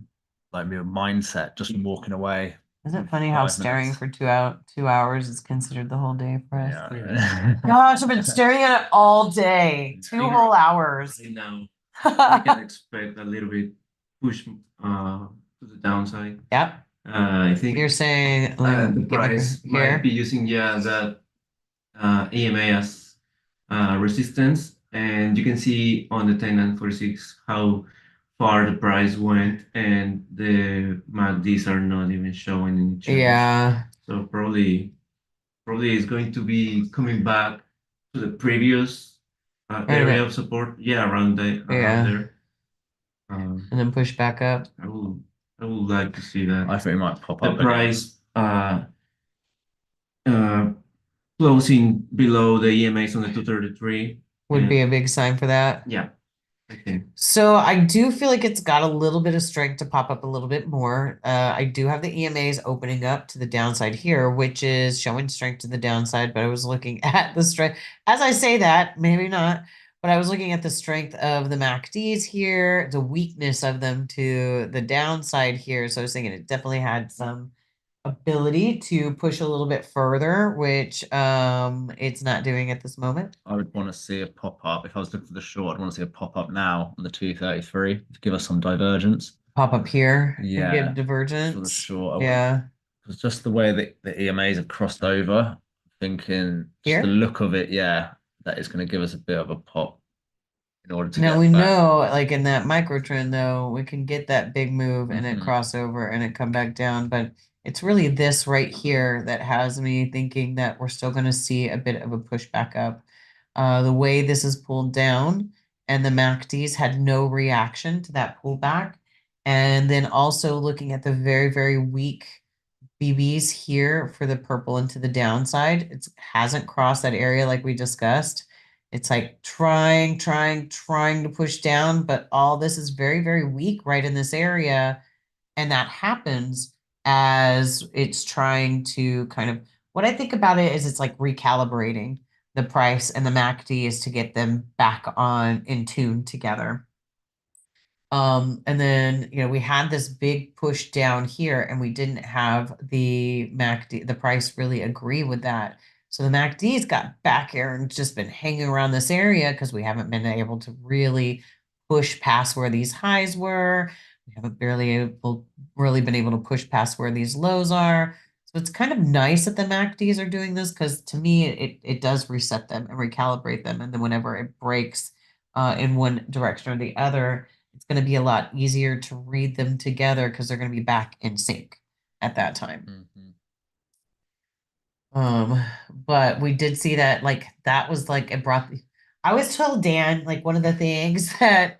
like your mindset, just from walking away. Isn't it funny how 5 staring minutes. for 2 hours is considered the whole day for us? Yeah. Gosh, I've been staring at it all day, 2 whole hours. Right now, we can expect a little bit push to the downside. Yep, I think you're saying the like price might be using that EMA as resistance, and you can see on the 10 and 46 how far the price went, and the MACDs are not even showing any change. Yeah, So probably it's going to be coming back to the previous area of support. Yeah, around Yeah. there. and then push back up. I would like to see that. I think it might pop The up again. price closing below the EMAs on the 233 Would be a big sign for that. Yeah, I think. So I do feel like it's got a little bit of strength to pop up a little bit more. I do have the EMAs opening up to the downside here, which is showing strength to the downside, but I was looking at the strength. As I say that, maybe not, but I was looking at the strength of the MACDs here, the weakness of them to the downside here. So I was thinking it definitely had some ability to push a little bit further, which it's not doing at this moment. I would want to see a pop up. If I was looking for the short, I'd want to see a pop up now on the 233 to give us some divergence. Pop up here and Yeah, give for the divergence. short. Yeah. Because just the way that the EMAs have crossed over, thinking just Here? the look of it, yeah, that is going to give us a bit of a pop in order to Now get we back. know, like in that micro trend, though, we can get that big move and it Mhm. cross over and it come back down. But it's really this right here that has me thinking that we're still going to see a bit of a push back up. The way this is pulled down and the MACDs had no reaction to that pullback. And then also looking at the very, very weak BBs here for the purple and to the downside. It hasn't crossed that area like we discussed. It's like trying to push down, but all this is very, very weak right in this area. And that happens as it's trying to kind of, what I think about it is it's like recalibrating the price and the MACD is to get them back on in tune together. And then, we had this big push down here and we didn't have the MACD, the price really agree with that. So the MACD's got back here and just been hanging around this area because we haven't been able to really push past where these highs were. We haven't really been able to push past where these lows are. So it's kind of nice that the MACDs are doing this because to me, it does reset them and recalibrate them. And then whenever it breaks in one direction or the other, it's going to be a lot easier to read them together because they're going to be back in sync at that time. Mhm. But we did see that like that was like it brought I always told Dan like one of the things that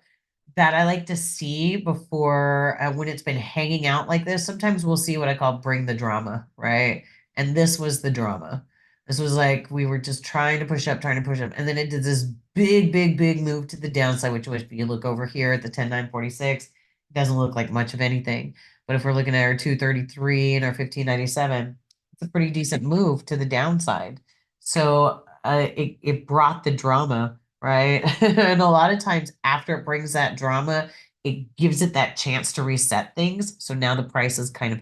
I like to see before when it's been hanging out like this, sometimes we'll see what I call bring the drama, right? And this was the drama. This was like we were just trying to push up, and then it did this big, big, big move to the downside, which if you look over here at the 10,946, it doesn't look like much of anything. But if we're looking at our 233 and our 1597, it's a pretty decent move to the downside. So it brought the drama, right? And a lot of times after it brings that drama, it gives it that chance to reset things. So now the price is kind of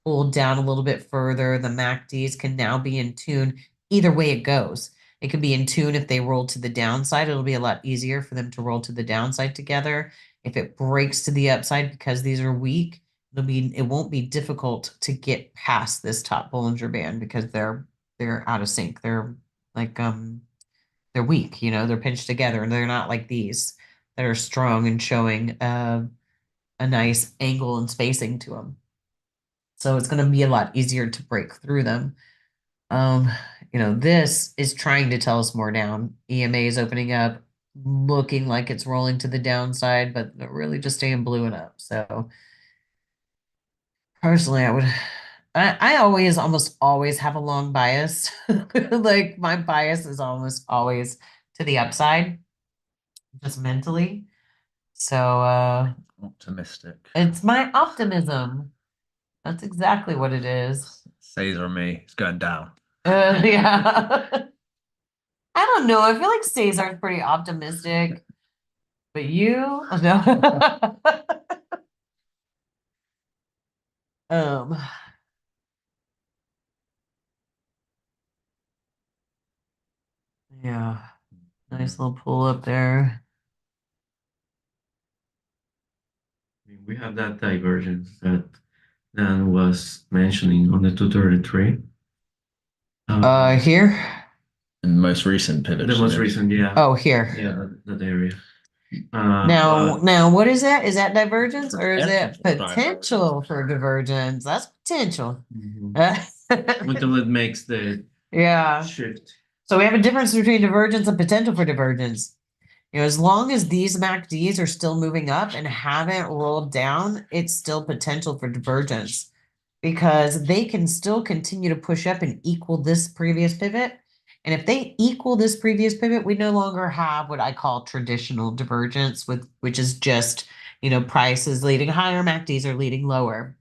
pulled down a little bit further. The MACDs can now be in tune either way it goes. It can be in tune if they roll to the downside. It'll be a lot easier for them to roll to the downside together. If it breaks to the upside because these are weak, it won't be difficult to get past this top Bollinger Band because they're out of sync. They're like they're weak, they're pinched together and they're not like these that are strong and showing a nice angle and spacing to them. So it's going to be a lot easier to break through them. This is trying to tell us more down. EMA is opening up, looking like it's rolling to the downside, but really just staying blue and up. So personally, I almost always have a long bias. Like my bias is almost always to the upside. just mentally. So Optimistic. it's my optimism. That's exactly what it is. Caesar and me, it's going down. Yeah. I don't know. I feel like Cesar's pretty optimistic, but you, no. Um, yeah, nice little pull up there. I mean, we have that divergence that Dan was mentioning on the 233. Here. And the most recent pivot. The most recent, yeah. Oh, here. Yeah, that area. Now, what is that? Is that divergence or is it Potential potential for divergence? That's potential. Until it makes the Yeah. shift. So we have a difference between divergence and potential for divergence. You know, as long as these MACDs are still moving up and haven't rolled down, it's still potential for divergence because they can still continue to push up and equal this previous pivot. And if they equal this previous pivot, we no longer have what I call traditional divergence, which is just, you know, prices leading higher, MACDs are leading lower.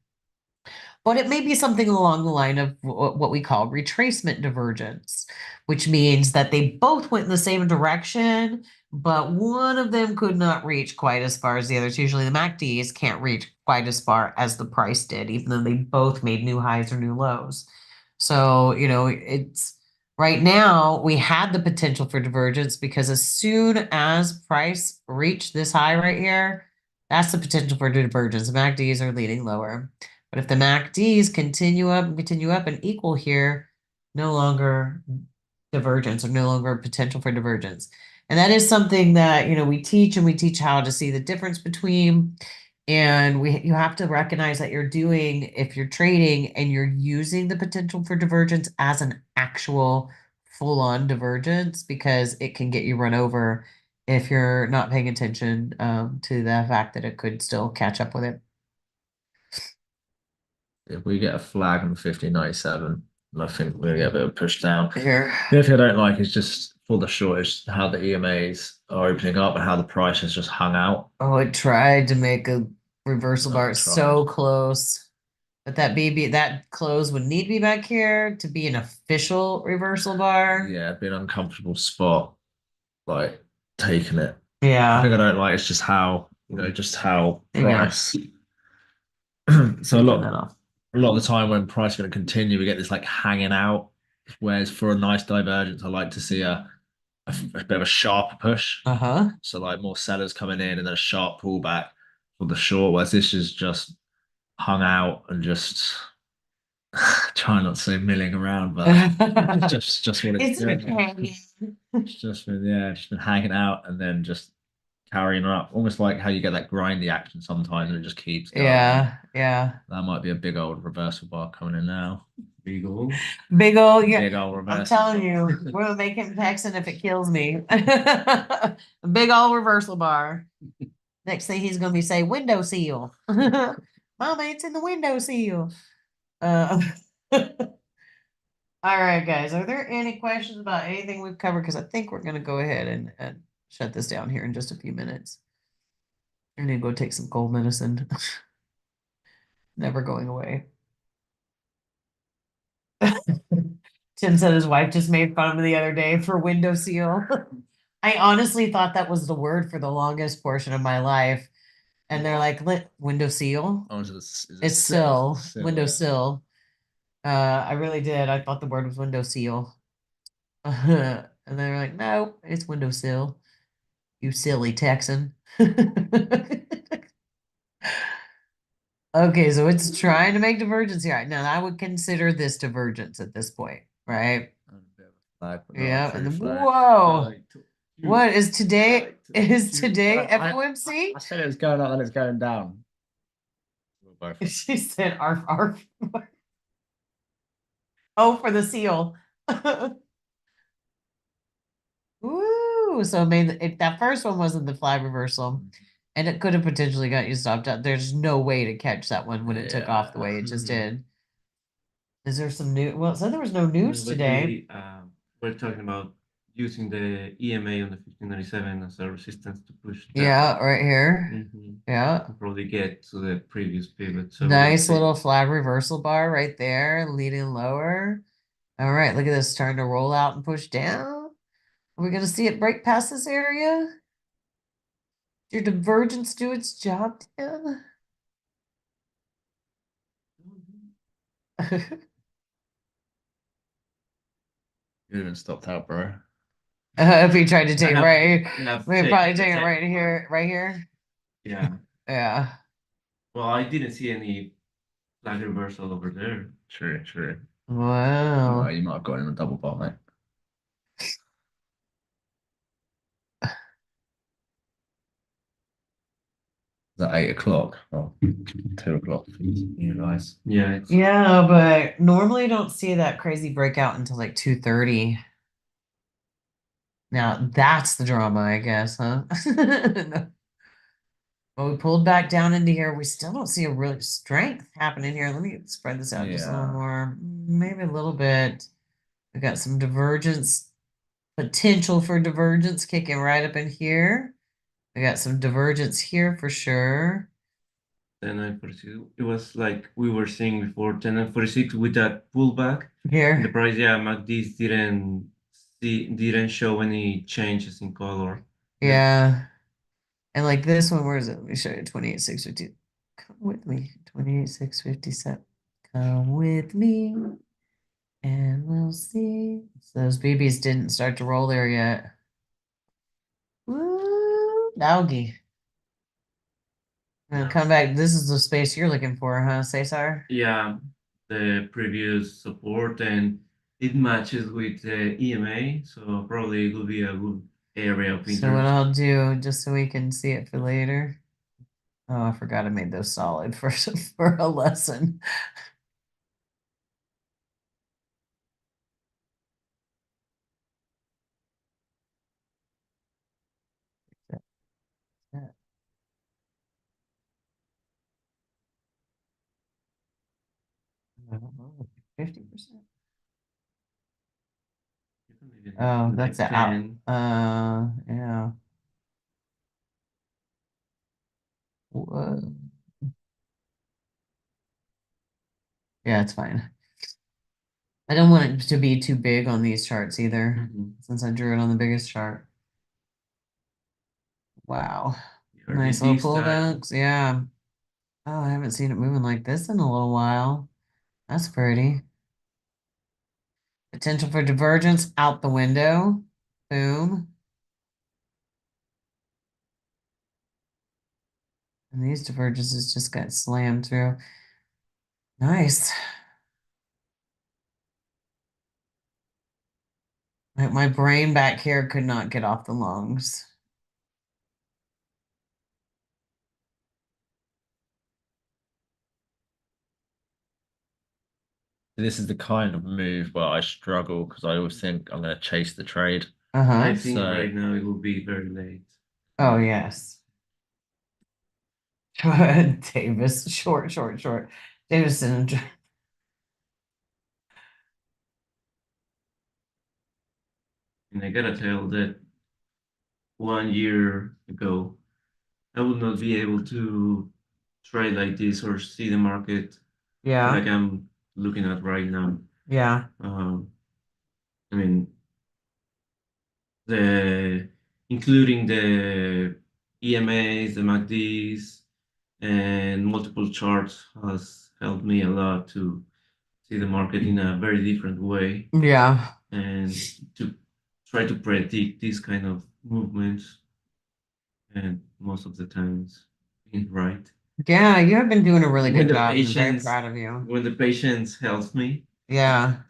But it may be something along the line of what we call retracement divergence, which means that they both went in the same direction, but one of them could not reach quite as far as the others. Usually the MACDs can't reach quite as far as the price did, even though they both made new highs or new lows. So, you know, it's right now we had the potential for divergence because as soon as price reached this high right here, that's the potential for divergence. The MACDs are leading lower. But if the MACDs continue up and equal here, no longer divergence or no longer potential for divergence. And that is something that, you know, we teach how to see the difference between. And you have to recognize that you're doing, if you're trading and you're using the potential for divergence as an actual full-on divergence, because it can get you run over if you're not paying attention to the fact that it could still catch up with it. If we get a flag on 1597, I think we're gonna get a bit of a push down. Here. The only thing I don't like is just for the short is how the EMAs are opening up and how the price has just hung out. Oh, it tried to make a reversal Oh, bar it so close. But that close would need to be back here to be an official reversal bar. Yeah, it'd be an uncomfortable spot, like taking it. Yeah. I think I don't like it's just how, you know, just how Yeah. price. So a lot of the time when price is going to continue, we get this like hanging out. Whereas for a nice divergence, I like to see a bit of a sharper push. Uh-huh. So like more sellers coming in and then a sharp pullback for the short. Whereas this is just hung out and just trying not to say milling around, but just what it's It's doing. hanging. It's just been hanging out and then just carrying up, almost like how you get that grindy action sometimes and it just keeps going. Yeah. That might be a big old reversal bar coming in now. Big old. Big old, yeah. Big old I'm reversal. telling you, we're gonna make him Texan if it kills me. A big old reversal bar. Next thing he's gonna be say window seal. Mama, it's in the window seal. All right, guys. Are there any questions about anything we've covered? Because I think we're gonna go ahead and shut this down here in just a few minutes. I need to go take some cold medicine. Never going away. Tim said his wife just made fun of him the other day for window seal. I honestly thought that was the word for the longest portion of my life. And they're like, window seal? Oh, It's sill, window sill. I really did. I thought the word was window seal. And they're like, no, it's window sill. You silly Texan. Okay, so it's trying to make divergence here. Now, I would consider this divergence at this point, right? Yeah, and then, whoa. What is today? Is today FOMC? I said it was going up and it's going down. She said arf arf. Oh, for the seal. Ooh, so that first one wasn't the flag reversal, and it could have potentially got you stopped out. There's no way to catch that one when it took off the way it just did. Is there some new? Well, it said there was no news today. We're talking about using the EMA on the 1597 as a resistance to push down. Yeah, right here. Mhm. Yeah. And probably get to the previous pivot. So we'll Nice see. little flag reversal bar right there, leading lower. All right, look at this, starting to roll out and push down. Are we gonna see it break past this area? Did your divergence do its job, Dan? You even stopped out, bro. If we tried to take it have- right, I have we'd checked probably the take it tech right bar. here, right here. Yeah. Yeah. Well, I didn't see any flag reversal over there. True, true. Wow. Well, you might have got in a double bot, mate. Is that 8 o'clock? Oh, 2 o'clock. You guys. Yeah. It's, Yeah, but normally you don't see that crazy breakout until like 2:30. Now that's the drama, I guess, huh? Well, we pulled back down into here. We still don't see a real strength happening here. Let me spread this out just a little Yeah. more, maybe a little bit. We got some divergence, potential for divergence kicking right up in here. We got some divergence here for sure. 10.46. It was like we were seeing before 10.46 with that pullback. And the Here, price, yeah, MACDs didn't show any changes in color. yeah. And like this one, where is it? Let me show you 28,650. Come with me. 28,657. Come with me. And we'll see. So those BBs didn't start to roll there yet. Woo, doggy. And come back. This is the space you're looking for, huh, Cesar? Yeah, the previous support, and it matches with the EMA, so probably it will be a good area of interest. So what I'll do, just so we can see it for later. Oh, I forgot I made those solid for for a lesson. I don't know, 50%. Oh, that's like it out. 10. Yeah. Whoa. Yeah, it's fine. I don't want it to be too big on these charts either, Mhm. since I drew it on the biggest chart. Wow. Yeah, Nice little this pull time- dunks. Yeah. Oh, I haven't seen it moving like this in a little while. That's pretty. Potential for divergence out the window. Boom. And these divergences just got slammed through. Nice. My brain back here could not get off the lungs. This is the kind of move where I struggle because I always think I'm going to chase the trade. Uh-huh. I think So- right now it will be very late. Oh, yes. Davis, short. Davison. And I gotta tell that 1 year ago, I would not be able to trade like this or see the market Yeah, like I'm looking at right now. yeah. I mean, the including the EMAs, the MACDs, and multiple charts has helped me a lot to see the market in a very different way Yeah. and to try to predict these kind of movements. And most of the times, being right. Yeah, you have been doing a really When good the job. I'm very patience- proud of you. When the patience helps me, Yeah.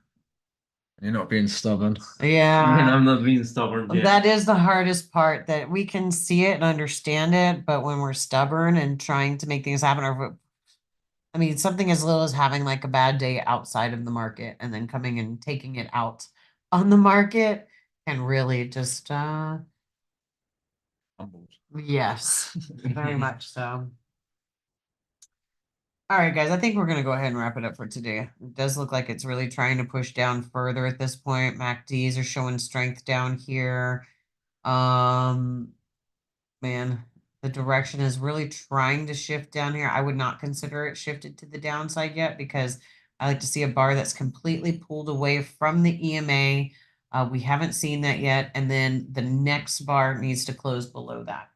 You're not being stubborn. and Yeah. I'm not being stubborn yet. That is the hardest part, that we can see it and understand it, but when we're stubborn and trying to make things happen, I mean, something as little as having like a bad day outside of the market and then coming and taking it out on the market can really just, Humbled. yes, very much so. All right, guys, I think we're gonna go ahead and wrap it up for today. It does look like it's really trying to push down further at this point. MACDs are showing strength down here. Man, the direction is really trying to shift down here. I would not consider it shifted to the downside yet because I like to see a bar that's completely pulled away from the EMA. We haven't seen that yet. And then the next bar needs to close below that.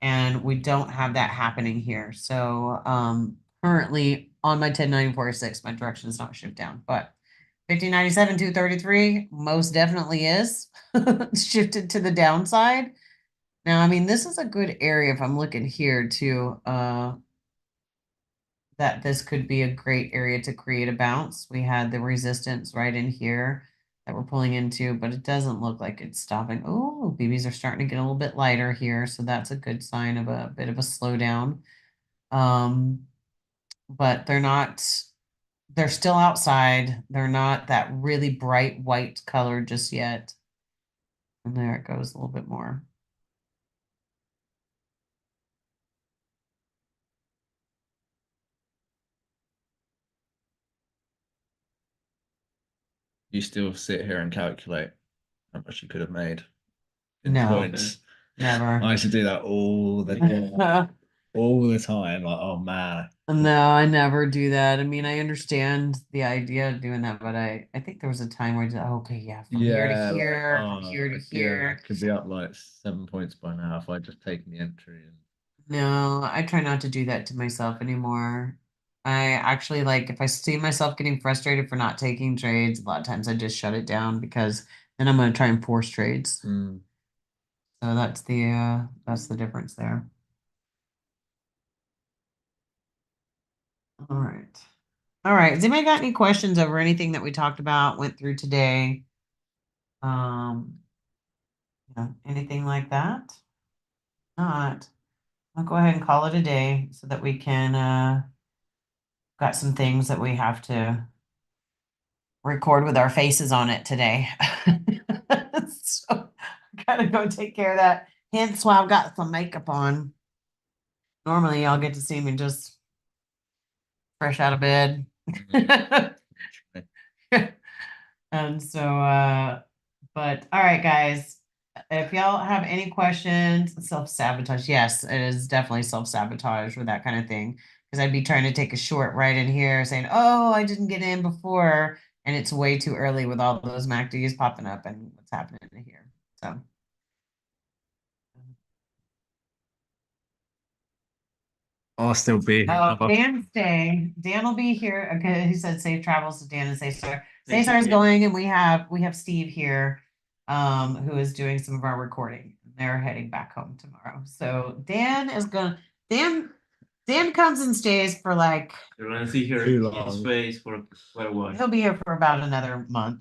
And we don't have that happening here. So currently on my 1094.6, my direction is not shift down, but 1597, 233 most definitely is shifted to the downside. Now, I mean, this is a good area if I'm looking here too, that this could be a great area to create a bounce. We had the resistance right in here that we're pulling into, but it doesn't look like it's stopping. Oh, BBs are starting to get a little bit lighter here, so that's a good sign of a bit of a slowdown. But they're still outside. They're not that really bright white color just yet. And there it goes a little bit more. You still sit here and calculate how much you could have made in No. points. Never. I used to do that all the time. Like, oh man. No, I never do that. I mean, I understand the idea of doing that, but I think there was a time where I did, okay, yeah, from here to like, here, oh, from here to yeah, here. could be up like 7 points by now if I just taken the entry and No, I try not to do that to myself anymore. I actually like if I see myself getting frustrated for not taking trades, a lot of times I just shut it down because then I'm gonna try and force trades. So that's the difference there. All right. All right. Has anybody got any questions over anything that we talked about, went through today? Anything like that? Not. I'll go ahead and call it a day so that we can got some things that we have to record with our faces on it today. So I gotta go take care of that. Hence why I've got some makeup on. Normally I'll get to see me just fresh out of bed. And so but all right, guys. If y'all have any questions, self-sabotage. Yes, it is definitely self-sabotage with that kind of thing. Because I'd be trying to take a short right in here saying, oh, I didn't get in before. And it's way too early with all those MACDs popping up and what's happening here. So I'll still be here. Dan will be here. Okay, he said safe travels to Dan and Saystar. Thank you. Saystar's going, and we have Steve here, who is doing some of our recording. They're heading back home tomorrow. So Dan comes and stays for like You're gonna see her Too in long. space for quite a while. he'll be here for about another month.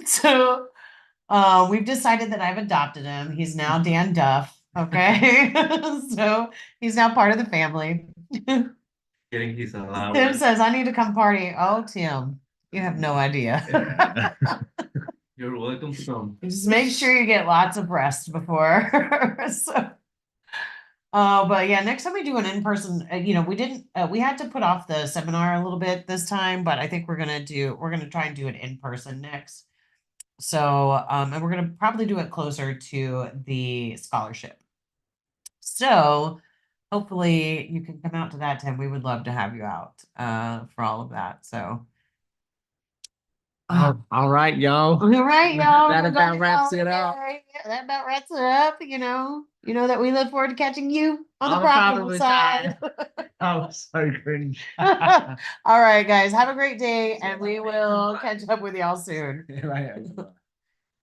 So we've decided that I've adopted him. He's now Dan Duff. Okay. So he's now part of the family. Getting his Tim allowance. says, I need to come party. Oh, Tim, you have no idea. You're welcome to come. Just make sure you get lots of rest before. So, but yeah, next time we do an in-person, we had to put off the seminar a little bit this time, but I think we're gonna try and do it in person next. So, and we're gonna probably do it closer to the scholarship. So hopefully you can come out to that, Tim. We would love to have you out for all of that. So All right, y'all. all right, y'all. That we're about gonna wraps call it up. there. Yeah, that about wraps it up. You know that we look forward to catching you on the On the profitable profitable side. Oh, so cringe. All right, guys. Have a great day, and we will catch up with y'all soon. Right.